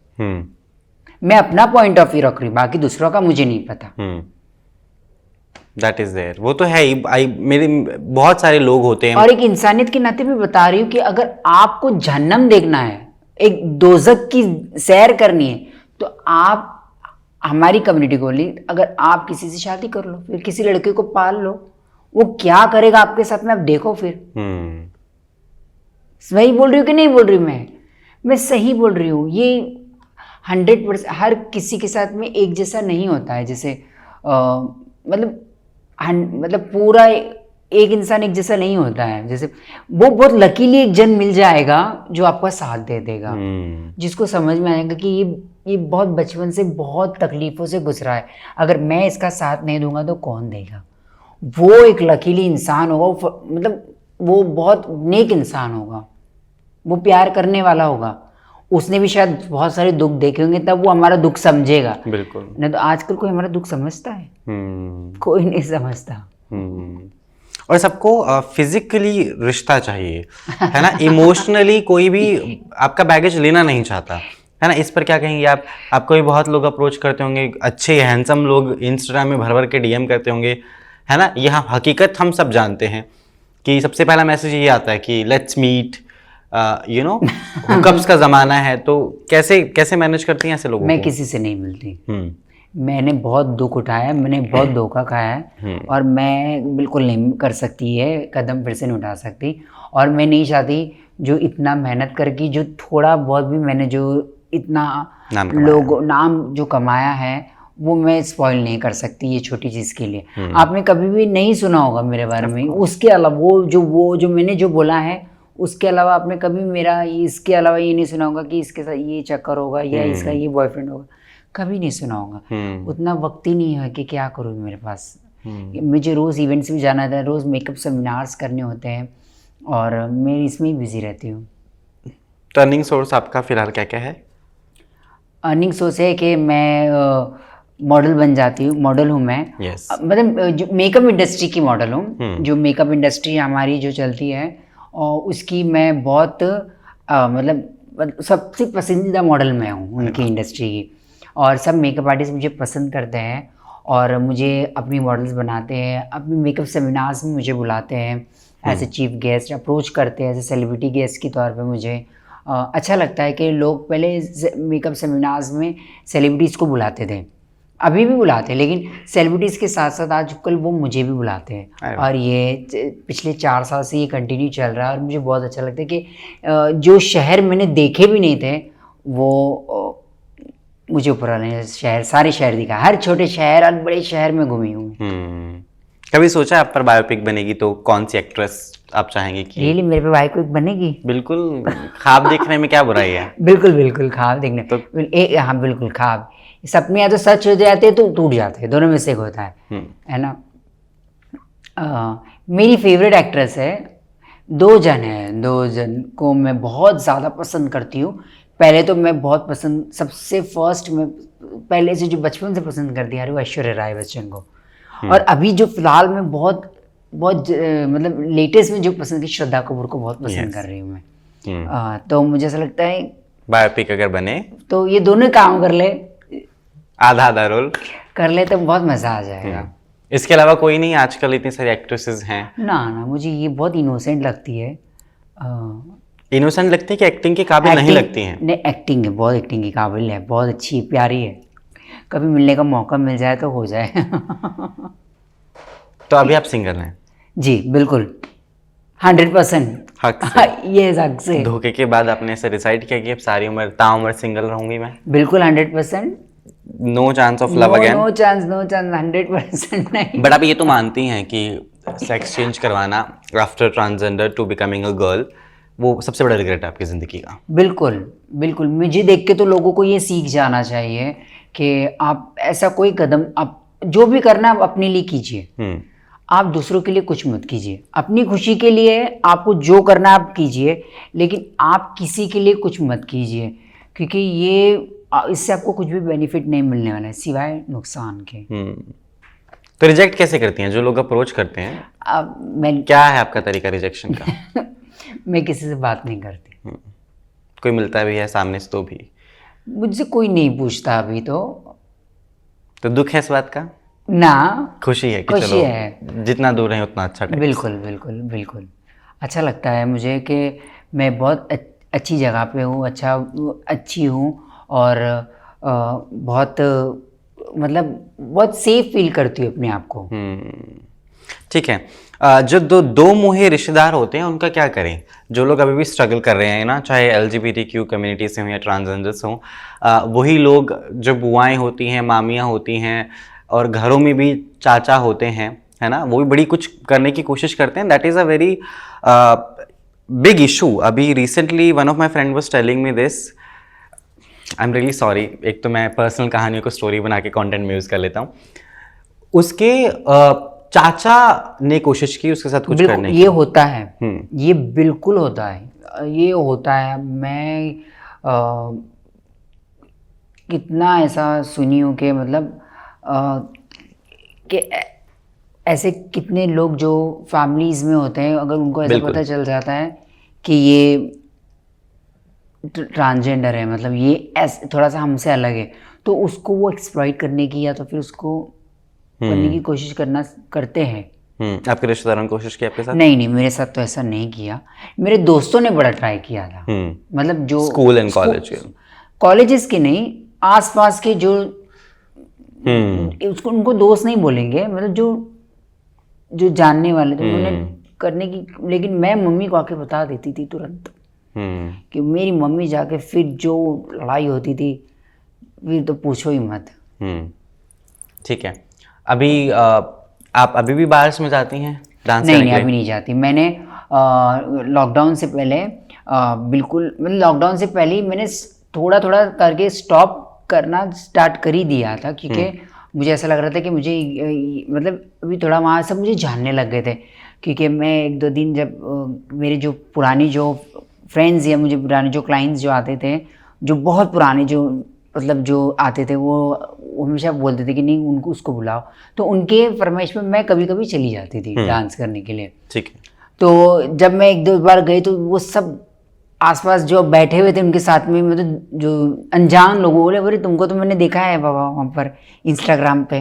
मैं अपना पॉइंट ऑफ व्यू रख रही हूँ, बाकी दूसरों का मुझे नहीं पता। दैट इज देयर, वो तो है ही। मेरे बहुत सारे लोग होते हैं, और एक इंसानियत के नाते भी बता रही हूँ कि अगर आपको जहन्नम देखना है, एक दोज़ख की सैर करनी है, तो आप हमारी कम्युनिटी को बोली, अगर आप किसी से शादी कर लो, फिर किसी लड़के को पाल लो, वो क्या करेगा आपके साथ में आप देखो फिर। सही बोल रही हूँ कि नहीं बोल रही? मैं सही बोल रही हूँ। ये 100% हर किसी के साथ में एक जैसा नहीं होता है। जैसे मतलब पूरा एक इंसान एक जैसा नहीं होता है। जैसे वो बहुत लकीली एक जन मिल जाएगा जो आपका साथ दे देगा, जिसको समझ में आएगा कि ये बहुत बचपन से बहुत तकलीफ़ों से गुजरा है, अगर मैं इसका साथ नहीं दूंगा तो कौन देगा। वो एक लकीली इंसान होगा, मतलब वो बहुत नेक इंसान होगा, वो प्यार करने वाला होगा। उसने भी शायद बहुत सारे दुख देखे होंगे, तब वो हमारा दुख समझेगा। बिल्कुल। नहीं तो आजकल कोई हमारा दुख समझता है? कोई नहीं समझता। और सबको फिजिकली रिश्ता चाहिए, है ना। इमोशनली कोई भी आपका बैगेज लेना नहीं चाहता, है ना। इस पर क्या कहेंगे आप? आपको भी बहुत लोग अप्रोच करते होंगे, अच्छे हैंडसम लोग इंस्टाग्राम में भर भर के डीएम करते होंगे, है ना। यह हकीकत हम सब जानते हैं कि सबसे पहला मैसेज ये आता है कि लेट्स मीट, हुकअप्स का ज़माना है। तो कैसे मैनेज करती हैं ऐसे लोगों को? मैं किसी से नहीं मिलती। मैंने बहुत दुख उठाया, मैंने बहुत धोखा खाया है, और मैं बिल्कुल नहीं कर सकती है कदम फिर से नहीं उठा सकती। और मैं नहीं चाहती जो इतना मेहनत करके, जो थोड़ा बहुत भी मैंने जो इतना नाम जो कमाया है, वो मैं स्पॉइल नहीं कर सकती ये छोटी चीज़ के लिए। आपने कभी भी नहीं सुना होगा मेरे बारे में, उसके अलावा वो जो मैंने जो बोला है, उसके अलावा आपने कभी मेरा इसके अलावा ये नहीं सुना होगा कि इसके साथ ये चक्कर होगा या इसका ये बॉयफ्रेंड होगा, कभी नहीं सुना होगा। उतना वक्त ही नहीं है कि क्या करूँ मेरे पास। मुझे रोज़ इवेंट्स भी जाना था, रोज़ मेकअप सेमिनार्स करने होते हैं, और मैं इसमें ही बिजी रहती हूँ। तो अर्निंग सोर्स आपका फिलहाल क्या क्या है? अर्निंग सोर्स है कि मैं मॉडल बन जाती हूँ, मॉडल हूँ मैं। मतलब जो मेकअप इंडस्ट्री की मॉडल हूँ। जो मेकअप इंडस्ट्री हमारी जो चलती है, और उसकी मैं बहुत मतलब सबसे पसंदीदा मॉडल मैं हूँ उनकी इंडस्ट्री की। और सब मेकअप आर्टिस्ट मुझे पसंद करते हैं, और मुझे अपनी मॉडल्स बनाते हैं, अपनी मेकअप सेमिनार्स में मुझे बुलाते हैं as a chief guest, approach करते हैं एज ए सेलिब्रिटी गेस्ट के तौर पे। मुझे अच्छा लगता है कि लोग पहले मेकअप सेमिनार्स में सेलिब्रिटीज़ को बुलाते थे, अभी भी बुलाते हैं, लेकिन सेलिब्रिटीज़ के साथ साथ आजकल वो मुझे भी बुलाते हैं। और ये पिछले 4 साल से ये कंटिन्यू चल रहा है, और मुझे बहुत अच्छा लगता है कि जो शहर मैंने देखे भी नहीं थे, वो मुझे ऊपर वाले ने शहर, सारे शहर दिखा, हर छोटे शहर और बड़े शहर में घूमी हूँ। कभी सोचा आप पर बायोपिक बनेगी तो कौन सी एक्ट्रेस आप चाहेंगे कि रियली मेरे पे भाई कोई बनेगी? बिल्कुल, ख्वाब देखने में क्या बुराई है। बिल्कुल बिल्कुल, ख्वाब देखने तो हाँ बिल्कुल, ख्वाब सपने या तो सच हो जाते हैं तो टूट जाते हैं, दोनों में से एक होता है ना। मेरी फेवरेट एक्ट्रेस है, दो जन को मैं बहुत ज़्यादा पसंद करती हूँ। पहले तो मैं बहुत पसंद, सबसे फर्स्ट मैं पहले से जो बचपन से पसंद करती आ रही हूँ ऐश्वर्या राय बच्चन को, और अभी जो फिलहाल में बहुत बहुत मतलब लेटेस्ट में जो पसंद की श्रद्धा कपूर को बहुत पसंद कर रही हूँ मैं। तो मुझे ऐसा लगता है बायोपिक अगर बने तो ये दोनों काम कर ले, आधा आधा रोल कर ले तो बहुत मज़ा आ जाएगा। इसके अलावा कोई नहीं? आजकल इतनी सारी एक्ट्रेसेस हैं। ना मुझे ये बहुत इनोसेंट लगती है। इनोसेंट लगती है कि एक्टिंग के काबिल नहीं लगती हैं? नहीं, एक्टिंग है, बहुत एक्टिंग की काबिल है, बहुत अच्छी प्यारी है। कभी मिलने का मौका मिल जाए तो हो जाए। तो अभी आप सिंगल हैं? जी बिल्कुल, 100%। हक से? ये हक से। धोखे के बाद आपने ऐसे डिसाइड किया कि अब सारी उम्र ताउम्र सिंगल रहूंगी मैं? बिल्कुल 100%। No chance of love again? No chance 100% नहीं। बट आप ये तो मानती हैं कि सेक्स चेंज करवाना after transgender to becoming a girl वो सबसे बड़ा रिग्रेट है आपकी ज़िंदगी का? बिल्कुल बिल्कुल, मुझे देख के तो लोगों को ये सीख जाना चाहिए कि आप ऐसा कोई कदम, आप जो भी करना आप अपने लिए कीजिए, आप दूसरों के लिए कुछ मत कीजिए। अपनी खुशी के लिए आपको जो करना आप कीजिए, लेकिन आप किसी के लिए कुछ मत कीजिए, क्योंकि ये इससे आपको कुछ भी बेनिफिट नहीं मिलने वाला है सिवाय नुकसान के। तो रिजेक्ट कैसे करती हैं जो लोग अप्रोच करते हैं? अब मैं क्या है आपका तरीका रिजेक्शन का? मैं किसी से बात नहीं करती। कोई मिलता भी है सामने से तो भी? मुझसे कोई नहीं पूछता अभी तो दुख है इस बात का? ना, खुशी है कि खुशी चलो है। जितना दूर है उतना अच्छा टाइम। बिल्कुल बिल्कुल बिल्कुल, अच्छा लगता है मुझे कि मैं बहुत अच्छी जगह पे हूँ, अच्छी हूँ, और बहुत मतलब बहुत सेफ फील करती हूँ अपने आप को। ठीक है। जो दो मुँहे रिश्तेदार होते हैं उनका क्या करें? जो लोग अभी भी स्ट्रगल कर रहे हैं ना, चाहे LGBTQ कम्युनिटी से हों या ट्रांसजेंडर्स हों, वही लोग जो बुआएं होती हैं, मामियाँ होती हैं, और घरों में भी चाचा होते हैं, है ना, वो भी बड़ी कुछ करने की कोशिश करते हैं। That is a very big issue. अभी recently one of my friend was telling me this, I am really sorry, एक तो मैं पर्सनल कहानियों को स्टोरी बना के कंटेंट में यूज़ कर लेता हूँ। उसके चाचा ने कोशिश की उसके साथ कुछ करने की। ये होता है, ये बिल्कुल होता है, ये होता है। मैं कितना ऐसा सुनी हूँ कि मतलब कि ऐसे कितने लोग जो फैमिलीज़ में होते हैं, अगर उनको ऐसा पता चल जाता है कि ये ट्रांसजेंडर है, मतलब ये ऐसे थोड़ा सा हमसे अलग है, तो उसको वो एक्सप्लॉइट करने की या तो फिर उसको करने की कोशिश करते हैं। आपके रिश्तेदारों ने कोशिश की आपके साथ? नहीं, मेरे साथ तो ऐसा नहीं किया। मेरे दोस्तों ने बड़ा ट्राई किया था, मतलब जो स्कूल एंड कॉलेजेस के नहीं, आसपास के जो उसको उनको दोस्त नहीं बोलेंगे, मतलब जो जानने वाले थे उन्होंने करने की, लेकिन मैं मम्मी को आके बता देती थी तुरंत। कि मेरी मम्मी जाके फिर जो लड़ाई होती थी फिर तो पूछो ही मत। ठीक है। अभी आप अभी भी बाहर में जाती हैं डांस करने के लिए? नहीं, अभी नहीं जाती। मैंने लॉकडाउन से पहले बिल्कुल, मतलब लॉकडाउन से पहले ही मैंने थोड़ा थोड़ा करके स्टॉप करना स्टार्ट कर ही दिया था, क्योंकि मुझे ऐसा लग रहा था कि मुझे मतलब अभी थोड़ा वहाँ सब मुझे जानने लग गए थे। क्योंकि मैं 1-2 दिन जब मेरे जो पुरानी जो फ्रेंड्स या मुझे पुराने जो क्लाइंट्स जो आते थे, जो बहुत पुराने जो मतलब जो आते थे, वो हमेशा बोलते थे कि नहीं उनको उसको बुलाओ, तो उनके फरमाइश में मैं कभी कभी चली जाती थी डांस करने के लिए। ठीक है। तो जब मैं 1-2 बार गई तो वो सब आसपास जो बैठे हुए थे उनके साथ में, मतलब जो अनजान लोग बोले, बोले तुमको तो मैंने देखा है बाबा वहाँ पर इंस्टाग्राम पे।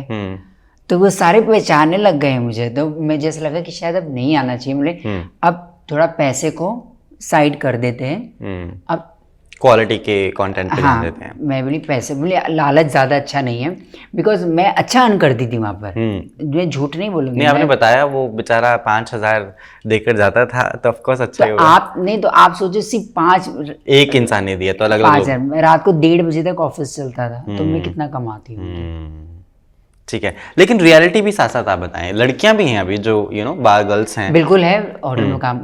तो वो सारे पहचानने लग गए मुझे। तो मैं जैसे लगा कि शायद अब नहीं आना चाहिए, बोले अब थोड़ा पैसे को साइड कर देते हैं, अब क्वालिटी के कंटेंट पे ध्यान हाँ, देते हैं। मैं बोली पैसे बोले लालच ज़्यादा अच्छा नहीं है, बिकॉज मैं अच्छा अर्न करती थी वहाँ पर, मैं झूठ नहीं बोलूँगी। नहीं, आपने बताया वो बेचारा 5,000 देकर जाता था, तो ऑफकोर्स अच्छा ही तो होगा। आप नहीं तो आप सोचो सिर्फ 5 एक इंसान ने दिया तो अलग अलग 5,000, मैं रात को 1:30 बजे तक ऑफिस चलता था, तो मैं कितना कमाती हूँ। ठीक है, लेकिन रियलिटी भी साथ साथ आप बताएं, लड़कियां भी हैं अभी जो बार गर्ल्स हैं। बिल्कुल है, होटल में काम,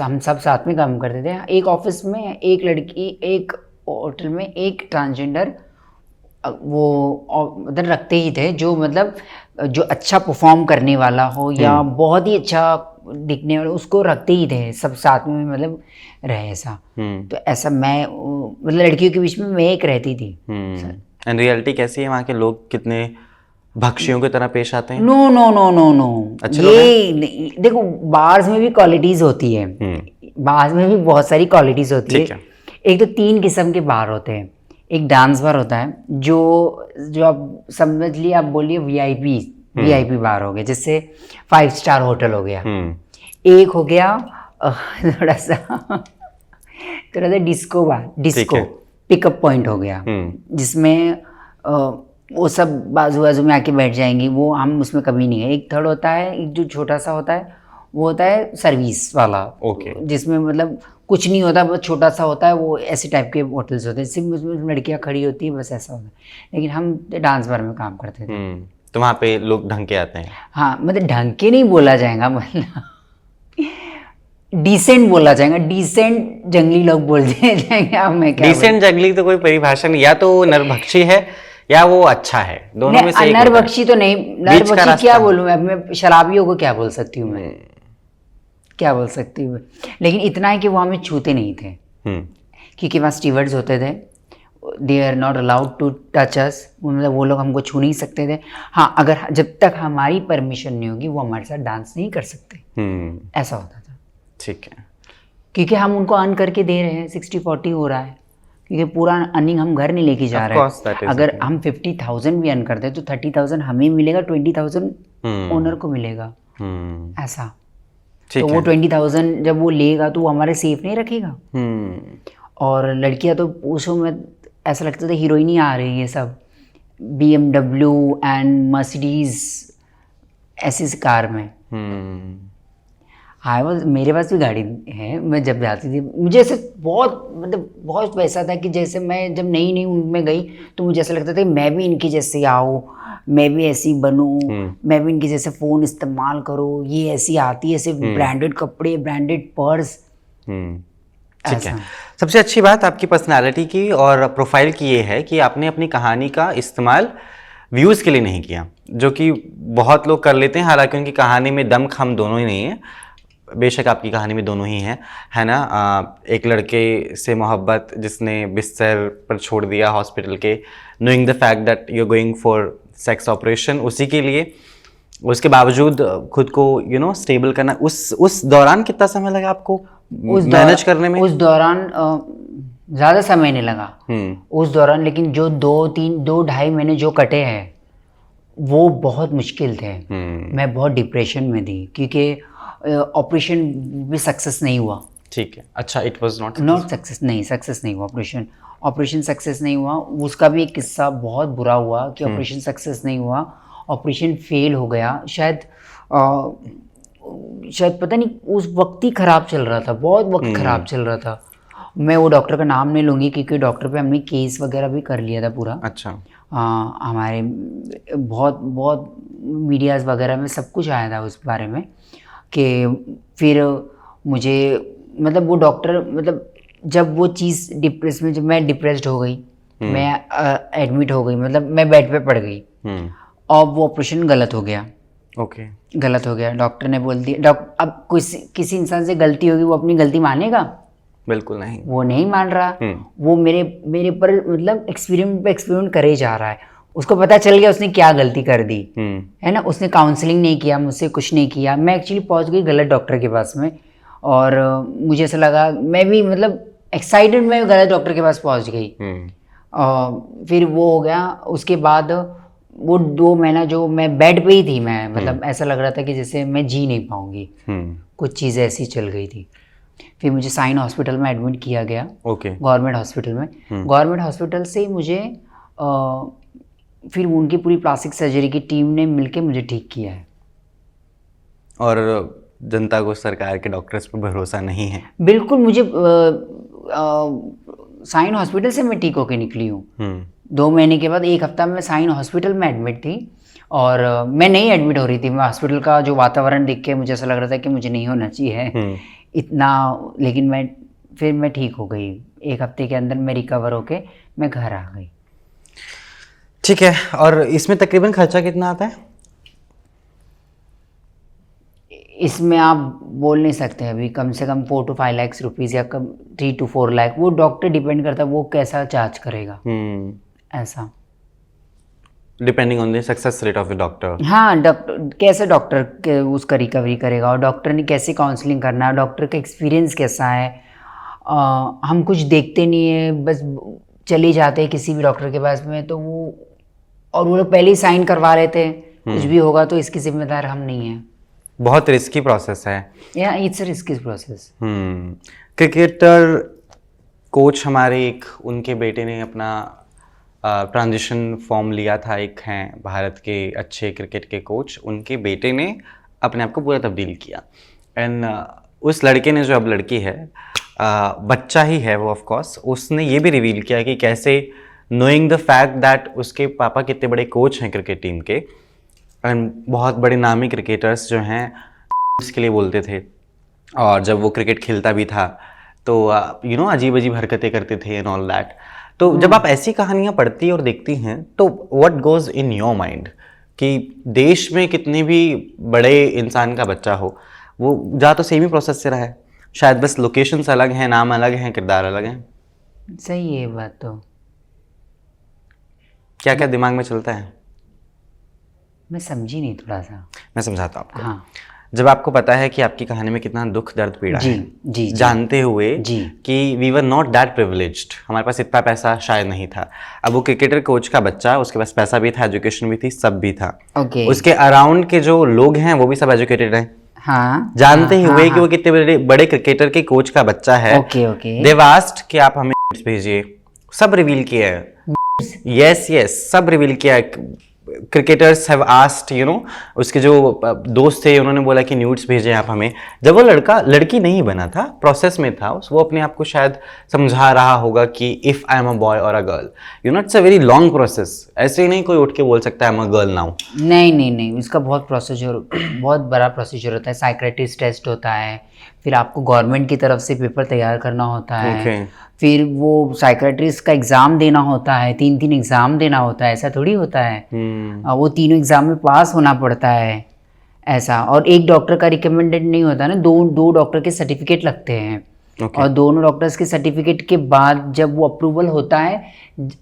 हम सब साथ में काम करते थे। एक ऑफिस में एक लड़की, एक होटल में एक ट्रांसजेंडर, वो मतलब रखते ही थे, जो मतलब जो अच्छा परफॉर्म करने वाला हो या बहुत ही अच्छा दिखने वाला, उसको रखते ही थे सब साथ में, मतलब रहे ऐसा। तो ऐसा मैं मतलब लड़कियों के बीच में मैं एक रहती थी। एंड रियलिटी कैसी है वहाँ के लोग? कितने भक्षियों की तरह पेश आते हैं? No no no no no, अच्छे लोग ये देखो, बार्स में भी क्वालिटीज होती है, बार्स में भी बहुत सारी क्वालिटीज होती ठीक है। है। एक तो 3 किस्म के बार होते हैं। एक डांस बार होता है, जो आप समझ लिए, आप बोलिए वीआईपी बार हो गए, जिससे 5 स्टार होटल हो गया। एक हो गया थोड़ा सा disco bar, disco pickup point हो गया, जिसमें वो सब बाजू बाजू में आके बैठ जाएंगी, वो हम उसमें कभी नहीं है। एक थर्ड होता है, एक जो छोटा सा होता है, वो होता है सर्विस वाला, जिसमें मतलब कुछ नहीं होता, बस छोटा सा होता है। वो ऐसे टाइप के होटल्स होते हैं, सिर्फ उसमें लड़कियां खड़ी होती है, बस ऐसा होता है। लेकिन हम डांस बार में काम करते थे। तो वहाँ पे लोग ढंग के आते हैं? हाँ, मतलब ढंग के नहीं बोला जाएगा, मतलब डिसेंट बोला जाएगा, डिसेंट जंगली लोग बोल जाएंगे। अब मैं क्या डिसेंट जंगली तो कोई परिभाषा नहीं, या तो वो नरभक्षी है या वो अच्छा है, दोनों में से एक। नरभक्षी तो नहीं, नरभक्षी क्या बोलूँ मैं शराबियों को क्या बोल सकती हूँ, मैं क्या बोल सकती हूँ। लेकिन इतना है कि वो हमें छूते नहीं थे, क्योंकि वहाँ स्टीवर्ड्स होते थे, they are not allowed to touch us, मतलब वो लोग हमको छू नहीं सकते थे। हाँ, अगर जब तक हमारी परमिशन नहीं होगी वो हमारे साथ डांस नहीं कर सकते, ऐसा होता था। ठीक है, क्योंकि हम उनको अर्न करके दे रहे हैं, 60-40 हो रहा है, क्योंकि पूरा अर्निंग हम घर नहीं लेके जा रहे हैं। अगर हम 50,000 भी अर्न करते हैं तो 30,000 हमें मिलेगा, 20,000 ओनर को मिलेगा, ऐसा। तो वो 20,000 जब वो लेगा तो वो हमारे सेफ नहीं रखेगा। और लड़कियां तो पूछो, मैं ऐसा लगता था हीरोइन ही आ रही है सब, BMW एंड मर्सिडीज ऐसी कार में। मेरे पास भी गाड़ी है, मैं जब जाती थी मुझे ऐसे बहुत मतलब बहुत वैसा था कि जैसे मैं जब नई नई उनमें गई तो मुझे ऐसा लगता था कि मैं भी इनकी जैसे आऊँ, मैं भी ऐसी बनूँ, मैं भी इनके जैसे फ़ोन इस्तेमाल करूँ, ये ऐसी आती है, ऐसे ब्रांडेड कपड़े, ब्रांडेड पर्स। ठीक है, सबसे अच्छी बात आपकी पर्सनालिटी की और प्रोफाइल की ये है कि आपने अपनी कहानी का इस्तेमाल व्यूज़ के लिए नहीं किया, जो कि बहुत लोग कर लेते हैं। हालांकि उनकी कहानी में दम खम दोनों ही नहीं है, बेशक आपकी कहानी में दोनों ही हैं, है ना। एक लड़के से मोहब्बत जिसने बिस्तर पर छोड़ दिया हॉस्पिटल के, knowing the fact that you are going for sex operation, उसी के लिए, उसके बावजूद खुद को स्टेबल करना। उस दौरान कितना समय लगा आपको मैनेज करने में? उस दौरान ज़्यादा समय नहीं लगा उस दौरान, लेकिन जो 2-2.5 महीने जो कटे हैं वो बहुत मुश्किल थे। मैं बहुत डिप्रेशन में थी, क्योंकि ऑपरेशन भी सक्सेस नहीं हुआ। ठीक है, अच्छा, इट वाज नॉट सक्सेस नहीं हुआ ऑपरेशन सक्सेस नहीं हुआ। उसका भी एक किस्सा बहुत बुरा हुआ कि ऑपरेशन सक्सेस नहीं हुआ, ऑपरेशन फेल हो गया। शायद पता नहीं, उस वक्त ही ख़राब चल रहा था, बहुत वक्त ख़राब चल रहा था। मैं वो डॉक्टर का नाम नहीं लूँगी, क्योंकि डॉक्टर पे हमने केस वगैरह भी कर लिया था पूरा। अच्छा। हमारे बहुत मीडियाज़ वगैरह में सब कुछ आया था उस बारे में, कि फिर मुझे मतलब वो डॉक्टर, मतलब जब वो चीज़ जब मैं डिप्रेस्ड हो गई, मैं एडमिट हो गई, मतलब मैं बेड पे पड़ गई, और वो ऑपरेशन गलत हो गया। ओके, गलत हो गया। डॉक्टर ने बोल दिया, अब किसी इंसान से गलती होगी, वो अपनी गलती मानेगा? बिल्कुल नहीं, वो नहीं मान रहा। वो मेरे पर मतलब एक्सपेरिमेंट करे जा रहा है। उसको पता चल गया उसने क्या गलती कर दी, है ना। उसने काउंसलिंग नहीं किया, मुझसे कुछ नहीं किया। मैं एक्चुअली पहुंच गई गलत डॉक्टर के पास में, और मुझे ऐसा लगा, मैं भी मतलब एक्साइटेड, मैं गलत डॉक्टर के पास पहुंच गई। फिर वो हो गया। उसके बाद वो 2 महीना जो मैं बेड पे ही थी, मैं मतलब ऐसा लग रहा था कि जैसे मैं जी नहीं पाऊंगी, कुछ चीज़ें ऐसी चल गई थी। फिर मुझे साइन हॉस्पिटल में एडमिट किया गया, ओके। गवर्नमेंट हॉस्पिटल में। गवर्नमेंट हॉस्पिटल से मुझे फिर उनकी पूरी प्लास्टिक सर्जरी की टीम ने मिलके मुझे ठीक किया है। और जनता को सरकार के डॉक्टर्स पर भरोसा नहीं है। बिल्कुल, मुझे साइन हॉस्पिटल से मैं ठीक होके निकली हूँ। 2 महीने के बाद 1 हफ्ता में साइन हॉस्पिटल में एडमिट थी, और मैं नहीं एडमिट हो रही थी। मैं हॉस्पिटल का जो वातावरण देख के मुझे ऐसा लग रहा था कि मुझे नहीं होना चाहिए इतना, लेकिन मैं ठीक हो गई। 1 हफ्ते के अंदर मैं रिकवर होके मैं घर आ गई। ठीक है, और इसमें तकरीबन खर्चा कितना आता है? इसमें आप बोल नहीं सकते अभी, कम से कम 4 to 5 लाख रुपीज़ या कम 3 to 4 लाख, वो डॉक्टर डिपेंड करता है वो कैसा चार्ज करेगा। ऐसा depending on the success rate of the doctor. हाँ, डॉक्टर कैसे डॉक्टर उसका रिकवरी करेगा, और डॉक्टर ने कैसे काउंसलिंग करना है, डॉक्टर का एक्सपीरियंस कैसा है। हम कुछ देखते नहीं है, बस चले जाते हैं किसी भी डॉक्टर के पास में, तो वो लोग पहले ही साइन करवा लेते हैं, कुछ भी होगा तो इसकी जिम्मेदार हम नहीं हैं। बहुत रिस्की प्रोसेस है। या it's a risky process. Cricketer coach हमारे एक उनके बेटे ने अपना ट्रांजिशन फॉर्म लिया था। एक हैं भारत के अच्छे क्रिकेट के कोच, उनके बेटे ने अपने आप को पूरा तब्दील किया। एंड उस लड़के ने, जो अब लड़की है, बच्चा ही है वो ऑफ कोर्स, उसने ये भी रिवील किया कि कैसे नोइंग द फैक्ट दैट उसके पापा कितने बड़े कोच हैं क्रिकेट टीम के, एंड बहुत बड़े नामी क्रिकेटर्स जो हैं इसके लिए बोलते थे, और जब वो क्रिकेट खेलता भी था तो अजीब अजीब हरकतें करते थे एंड ऑल दैट। तो जब आप ऐसी कहानियाँ पढ़ती और देखती हैं तो what goes in your mind कि देश में कितने भी बड़े इंसान का बच्चा हो, वो जा तो सेम ही प्रोसेस से रहा है, शायद बस लोकेशंस अलग हैं, नाम अलग हैं, किरदार अलग हैं। सही है बात। तो क्या क्या दिमाग में चलता है? मैं समझी नहीं थोड़ा सा। मैं समझाता हूँ आपको। हाँ, जब आपको पता है कि आपकी कहानी में कितना दुख दर्द पीड़ा जी, है, जी, जी, जानते हुए जी, कि we were not that privileged, हमारे पास इतना पैसा शायद नहीं था। अब वो क्रिकेटर कोच का बच्चा, उसके पास पैसा भी था, एजुकेशन भी थी, सब भी था। ओके। उसके अराउंड के जो लोग हैं वो भी सब एजुकेटेड हैं। हाँ, जानते हाँ, हुए हाँ, कि वो कितने बड़े बड़े क्रिकेटर के कोच का बच्चा है। Okay okay. देव आस्क्ड कि आप हमें भेजिए, सब रिवील किया है। यस यस, सब रिवील किया है। क्रिकेटर्स हैव आस्क्ड, उसके जो दोस्त थे उन्होंने बोला कि न्यूड्स भेजें आप हमें। जब वो लड़का लड़की नहीं बना था, प्रोसेस में था, वो अपने आप को शायद समझा रहा होगा कि if I am a boy और a girl, it's a very long process. ऐसे ही नहीं कोई उठ के बोल सकता है I am a girl now. नहीं, इसका बहुत बड़ा प्रोसीजर होता है। साइक्रेटिस्ट टेस्ट होता है, फिर आपको गवर्नमेंट की तरफ से पेपर तैयार करना होता है, फिर वो साइक्रेटिस्ट का एग्ज़ाम देना होता है, 3 एग्ज़ाम देना होता है। ऐसा थोड़ी होता है। वो 3 एग्ज़ाम में पास होना पड़ता है ऐसा। और एक डॉक्टर का रिकमेंडेड नहीं होता ना, दो डॉक्टर के सर्टिफिकेट लगते हैं। और दोनों डॉक्टर्स के सर्टिफिकेट के बाद जब वो अप्रूवल होता है,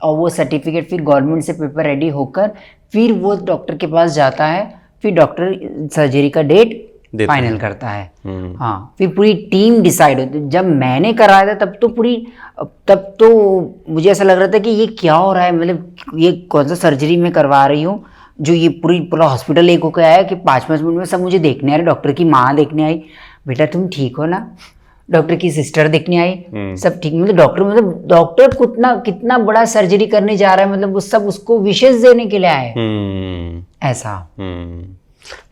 और वो सर्टिफिकेट फिर गवर्नमेंट से पेपर रेडी होकर फिर वो डॉक्टर के पास जाता है, फिर डॉक्टर सर्जरी का डेट फाइनल करता है। हाँ, फिर पूरी टीम डिसाइड होती है। जब मैंने कराया था तब तो मुझे ऐसा लग रहा था कि ये क्या हो रहा है, मतलब ये कौन सा सर्जरी मैं करवा रही हूँ, जो ये पूरा हॉस्पिटल एक होकर आया कि 5-5 मिनट में सब मुझे देखने आ रहे। डॉक्टर की माँ देखने आई, बेटा तुम ठीक हो ना, डॉक्टर की सिस्टर देखने आई, सब ठीक। मतलब डॉक्टर कितना बड़ा सर्जरी करने जा रहा है, मतलब वो सब उसको विशेष देने के लिए आए ऐसा।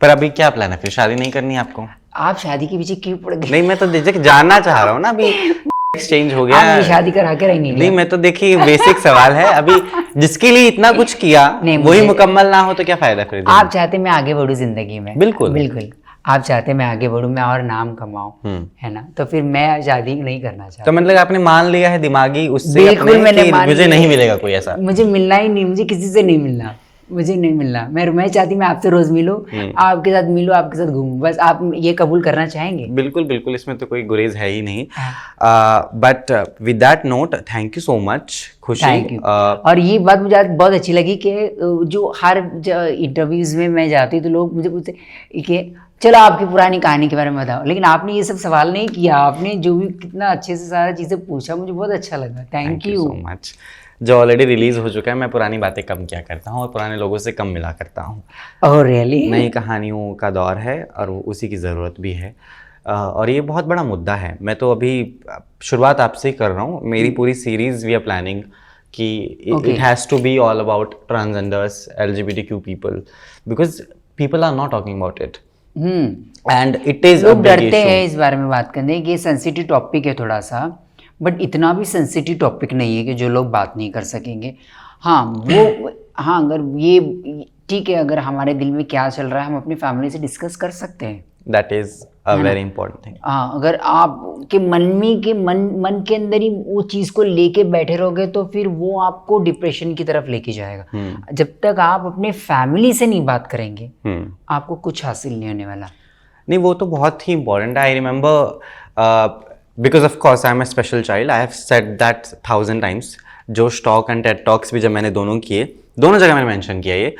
पर अभी क्या प्लान है? फिर शादी नहीं करनी है आपको? आप शादी के पीछे क्यों पड़ गए? नहीं, मैं तो जानना चाह रहा हूँ ना। अभी एक्सचेंज हो गया, आप शादी करा के रहेंगे? नहीं, मैं तो देखिए बेसिक सवाल है। अभी जिसके लिए इतना कुछ किया वही मुकम्मल ना हो तो क्या फायदा फिर? आप चाहते मैं आगे बढ़ूं जिंदगी में? बिल्कुल। आप चाहते मैं आगे बढ़ूं, मैं और नाम कमाऊं, है ना? तो फिर मैं शादी नहीं करना चाहता। तो मतलब आपने मान लिया है दिमागी उससे बिल्कुल, मैंने मान मुझे नहीं मिलेगा कोई ऐसा, मुझे मिलना ही नहीं, मुझे किसी से नहीं मिलना, मुझे नहीं मिलना। मैं चाहती मैं आपसे रोज मिलूं, आपके साथ मिलूं, आपके साथ घूमूं, बस आप ये कबूल करना चाहेंगे? बिल्कुल, इसमें तो कोई गुरेज है ही नहीं। But with that note, thank you so much Khushi. Thank you. और ये बात मुझे बहुत अच्छी लगी कि जो हर इंटरव्यूज में मैं जाती हूँ तो लोग मुझे पूछते कि चलो आपकी पुरानी कहानी के बारे में बताओ, लेकिन आपने ये सब सवाल नहीं किया। आपने जो भी कितना अच्छे से सारा चीज़ें पूछा, मुझे बहुत अच्छा लगा। Thank you so much. जो ऑलरेडी रिलीज हो चुका है, मैं पुरानी बातें कम किया करता हूँ और पुराने लोगों से कम मिला करता हूँ। Oh really? नई कहानियों का दौर है और उसी की ज़रूरत भी है। और ये बहुत बड़ा मुद्दा है। मैं तो अभी शुरुआत आपसे ही कर रहा हूँ, मेरी पूरी सीरीज वी आर प्लानिंग कि it has to be all about transgenders, LGBTQ people, because people are not talking about it and it is लोग डरते हैं इस बारे में बात करने की। ये सेंसिटिव टॉपिक है थोड़ा सा, बट इतना भी सेंसिटिव टॉपिक नहीं है कि जो लोग बात नहीं कर सकेंगे। हाँ वो, हाँ अगर ये ठीक है, अगर हमारे दिल में क्या चल रहा है हम अपनी फैमिली से डिस्कस कर सकते हैं। That is a very important thing. हाँ, अगर आप के मन के अंदर ही वो चीज़ को लेके बैठे रहोगे तो फिर वो आपको डिप्रेशन की तरफ लेके जाएगा। जब तक आप अपने फैमिली से नहीं बात करेंगे आपको कुछ हासिल नहीं होने वाला। नहीं, वो तो बहुत ही इंपॉर्टेंट है। I remember because of course I am a special child, I have said that 1000 times। Josh talk and TED talks भी जब मैंने दोनों किए, दोनों जगह मैंने मेंशन किया ये,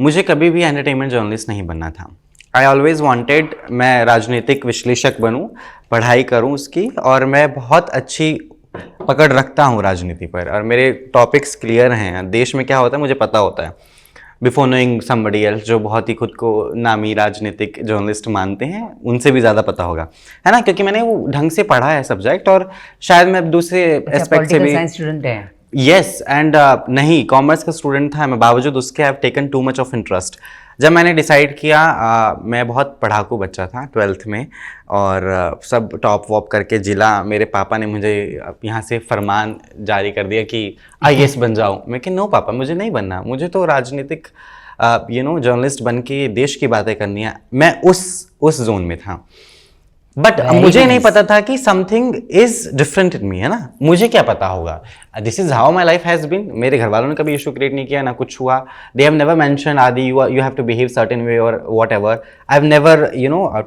मुझे कभी भी एंटरटेनमेंट जर्नलिस्ट नहीं बनना था। आई ऑलवेज वांटेड मैं राजनीतिक विश्लेषक बनूं, पढ़ाई करूं उसकी, और मैं बहुत अच्छी पकड़ रखता हूं राजनीति पर, और मेरे टॉपिक्स क्लियर हैं। देश में क्या होता है मुझे पता होता है, बिफोर नोइंग समबडी एल्स जो बहुत ही खुद को नामी राजनीतिक जर्नलिस्ट मानते हैं उनसे भी ज़्यादा पता होगा, है ना, क्योंकि मैंने वो ढंग से पढ़ा है सब्जेक्ट, और शायद मैं दूसरे एस्पेक्ट से भी साइंस स्टूडेंट है। यस एंड नहीं, कॉमर्स का स्टूडेंट था मैं, बावजूद उसके I have taken too much of interest. जब मैंने डिसाइड किया, मैं बहुत पढ़ाकू बच्चा था 12th में, और सब टॉप वॉप करके जिला, मेरे पापा ने मुझे यहाँ से फरमान जारी कर दिया कि IAS बन जाओ। मैं कि नो पापा, मुझे नहीं बनना, मुझे तो राजनीतिक जर्नलिस्ट बन के देश की बातें करनी है। मैं उस जोन में था, बट मुझे नहीं पता था कि something is different in me, है ना, मुझे क्या पता होगा। This is how my life has been. मेरे घर वालों ने कभी इशू क्रिएट नहीं किया, ना कुछ हुआ। They have never mention that you have to behave certain way और whatever. I have never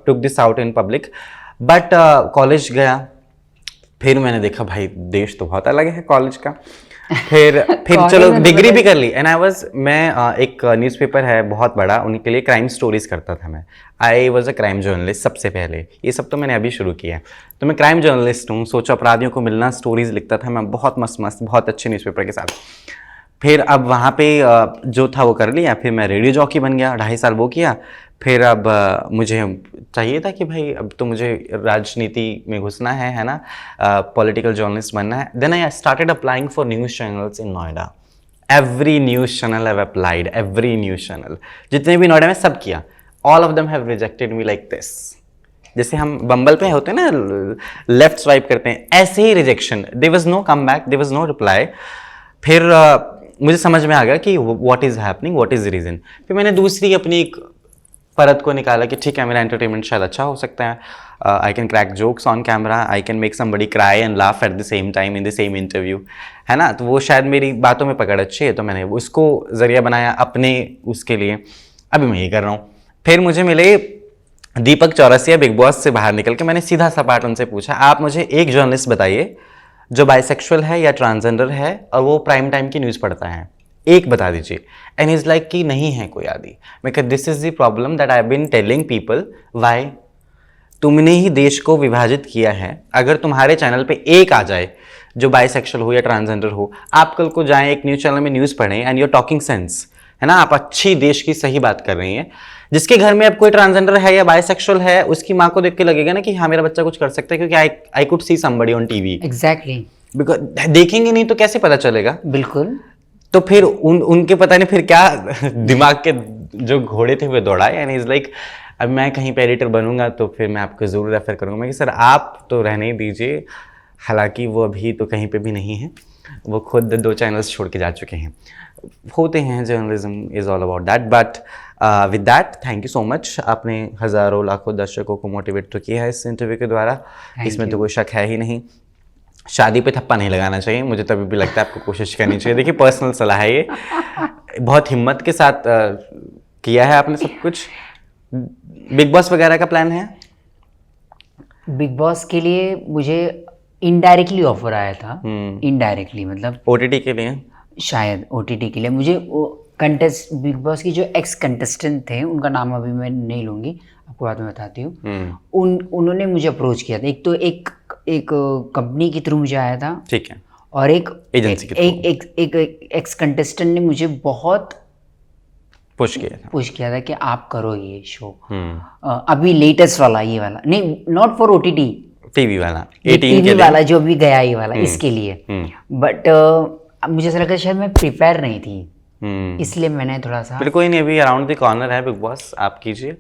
took this out in public. But college गया, फिर मैंने देखा भाई देश तो बहुत अलग है कॉलेज का। फिर चलो डिग्री भी कर ली, एंड मैं एक न्यूज़पेपर है बहुत बड़ा, उनके लिए क्राइम स्टोरीज करता था मैं। I was a crime journalist सबसे पहले, ये सब तो मैंने अभी शुरू किया है। तो मैं क्राइम जर्नलिस्ट हूँ, सोचो अपराधियों को मिलना, स्टोरीज लिखता था मैं, बहुत मस्त बहुत अच्छे न्यूज़पेपर के साथ। फिर अब वहाँ पे जो था वो कर लिया, फिर मैं रेडियो जॉकी बन गया, 2.5 साल वो किया। फिर अब मुझे चाहिए था कि भाई अब तो मुझे राजनीति में घुसना है ना, पॉलिटिकल जर्नलिस्ट बनना है। Then I started applying for news channels in Noida. Every news channel have applied, every news channel जितने भी नोएडा में सब किया। All of them have rejected me like this. जैसे हम बम्बल पे होते हैं ना, लेफ्ट स्वाइप करते हैं, ऐसे ही rejection. There was no come back, there was no reply. फिर मुझे समझ में आ गया कि what is happening, what is the reason. फिर मैंने दूसरी अपनी एक परत को निकाला कि ठीक है, मेरा एंटरटेनमेंट शायद अच्छा हो सकता है। I can crack jokes on camera, I can make somebody cry and laugh at the same time in the same interview, है ना। तो वो शायद मेरी बातों में पकड़ अच्छी है, तो मैंने उसको जरिया बनाया अपने उसके लिए। अभी मैं ये कर रहा हूँ। फिर मुझे मिले दीपक चौरसिया बिग बॉस से बाहर निकल के। मैंने सीधा सपाट उनसे पूछा, आप मुझे एक जर्नलिस्ट बताइए जो बाइसेक्सुअल है या ट्रांसजेंडर है और वो प्राइम टाइम की न्यूज़ पढ़ता है, एक बता दीजिए। एंड इज लाइक कि नहीं है कोई आदि। मैं कहा this is the problem that I have been telling people. Why? तुमने ही देश को विभाजित किया है। अगर तुम्हारे चैनल पे एक आ जाए जो बाइसेक्सुअल हो या ट्रांसजेंडर हो, आप कल को जाएं एक न्यूज़ चैनल में न्यूज़ पढ़ें एंड यूर टॉकिंग सेंस, है ना, आप अच्छी देश की सही बात कर रही हैं। जिसके घर में अब कोई ट्रांसजेंडर है या बाइसेक्सुअल है, उसकी माँ को देख के लगेगा ना कि हाँ मेरा बच्चा कुछ कर सकता है, क्योंकि I could see somebody on TV. Exactly, because देखेंगे नहीं तो कैसे पता चलेगा। बिल्कुल। तो फिर उनके पता नहीं फिर क्या दिमाग के जो घोड़े थे वो दौड़ाए। एंड इज लाइक अब मैं कहीं पे एडिटर बनूंगा तो फिर मैं आपको ज़रूर रेफर करूंगा। मैं कि सर आप तो रहने ही दीजिए, हालांकि वो अभी तो कहीं पे भी नहीं है, वो खुद 2 चैनल्स छोड़ के जा चुके हैं। होते हैं, journalism is all about that. But with that thank you so much. आपने हज़ारों लाखों दर्शकों को मोटिवेट तो किया है इस इंटरव्यू के द्वारा, इसमें तो कोई शक है ही नहीं। शादी पे थप्पा नहीं लगाना चाहिए, मुझे तभी भी लगता है आपको कोशिश करनी चाहिए। देखिए पर्सनल सलाह है ये, बहुत हिम्मत के साथ किया है आपने सब कुछ। बिग बॉस वगैरह का प्लान है? बिग बॉस के लिए मुझे इनडायरेक्टली ऑफर आया था। इनडायरेक्टली मतलब OTT के लिए, शायद OTT के लिए। मुझे कंटेस्ट बिग बॉस की जो एक्स कंटेस्टेंट थे, उनका नाम अभी मैं नहीं लूँगी, आपको बाद में बताती हूँ। उन्होंने मुझे अप्रोच किया था। एक तो एक कंपनी के थ्रू मुझे आया था, ठीक है, और एक एजेंसी के थ्रू। एक एक्स कंटेस्टेंट ने मुझे बहुत पुश किया था। पुश किया था कि आप करो ये शो। हम्म। अभी लेटेस्ट वाला ये वाला नहीं, नॉट फॉर ओटीटी, टीवी वाला, ये 18 टीवी के लिए। वाला जो भी गया ये वाला इसके लिए। बट मुझे ऐसा लगा शायद मैं प्रिपेयर नहीं थी, इसलिए मैंने थोड़ा सा। फिर कोई नहीं, अभी अराउंड द कॉर्नर है बिग बॉस, आप कीजिए।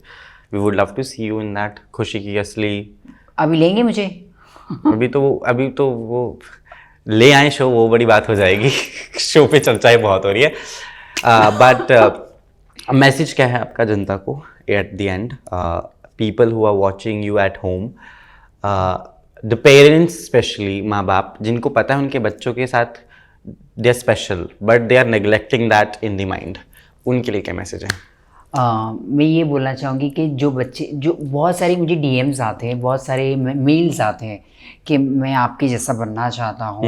We would love to see you in that. खुशी की असली अभी लेंगे मुझे? अभी तो वो ले आए शो, वो बड़ी बात हो जाएगी। शो पे चर्चाएं बहुत हो रही है। बट मैसेज क्या है आपका जनता को at the end? People who are watching you at home, the parents specially, माँ बाप जिनको पता है उनके बच्चों के साथ they are special but they are neglecting that in the mind, उनके लिए क्या मैसेज है? मैं ये बोलना चाहूँगी कि जो बच्चे, जो बहुत सारे मुझे डीएम्स आते हैं, बहुत सारे मेल्स आते हैं कि मैं आपके जैसा बनना चाहता हूँ,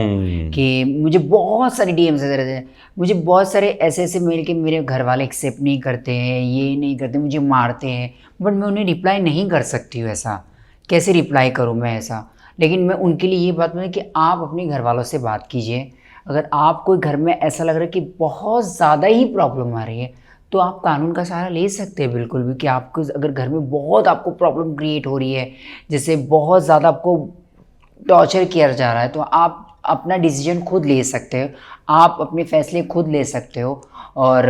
कि मुझे बहुत सारे डीएम्स आते रहते हैं। मुझे बहुत सारे ऐसे ऐसे मेल के मेरे घर वाले एक्सेप्ट नहीं करते हैं, ये नहीं करते, मुझे मारते हैं, बट मैं उन्हें रिप्लाई नहीं कर सकती हूँ। ऐसा कैसे रिप्लाई करूँ मैं ऐसा? लेकिन मैं उनके लिए ये बात बोलूँ कि आप अपने घर वालों से बात कीजिए। अगर आपको घर में ऐसा लग रहा है कि बहुत ज़्यादा ही प्रॉब्लम आ रही है, तो आप कानून का सहारा ले सकते हैं बिल्कुल भी। कि आपको अगर घर में बहुत आपको प्रॉब्लम क्रिएट हो रही है, जैसे बहुत ज़्यादा आपको टॉर्चर किया जा रहा है, तो आप अपना डिसीजन खुद ले सकते हो, आप अपने फैसले खुद ले सकते हो। और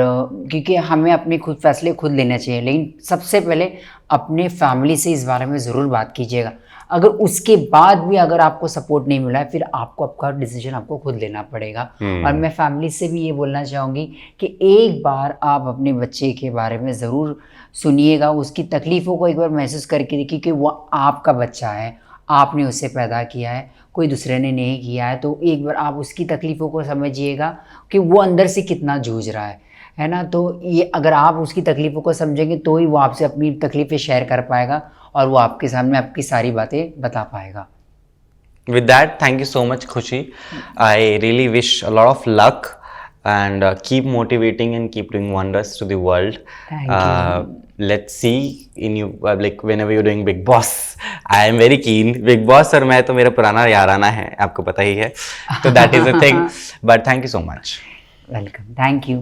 क्योंकि हमें अपने खुद फैसले खुद लेना चाहिए, लेकिन सबसे पहले अपने फैमिली से इस बारे में ज़रूर बात कीजिएगा। अगर उसके बाद भी अगर आपको सपोर्ट नहीं मिला है, फिर आपको आपका डिसीजन आपको खुद लेना पड़ेगा। और मैं फैमिली से भी ये बोलना चाहूँगी कि एक बार आप अपने बच्चे के बारे में ज़रूर सुनिएगा, उसकी तकलीफ़ों को एक बार महसूस करके देखिए कि वो आपका बच्चा है, आपने उसे पैदा किया है, कोई दूसरे ने नहीं किया है। तो एक बार आप उसकी तकलीफ़ों को समझिएगा कि वो अंदर से कितना जूझ रहा है ना। तो ये अगर आप उसकी तकलीफ़ों को समझेंगे तो ही वो आपसे अपनी तकलीफ़ें शेयर कर पाएगा और वो आपके सामने आपकी सारी बातें बता पाएगा। With that, thank you so much, Khushi. I really wish a lot of luck and keep motivating and keep doing wonders to the world. Thank you. Let's see in you like whenever you're doing Big Boss. I am very keen. Big Boss और मैं तो मेरा पुराना याराना है, आपको पता ही है, तो that is a thing. But thank you so much. Welcome. Thank you.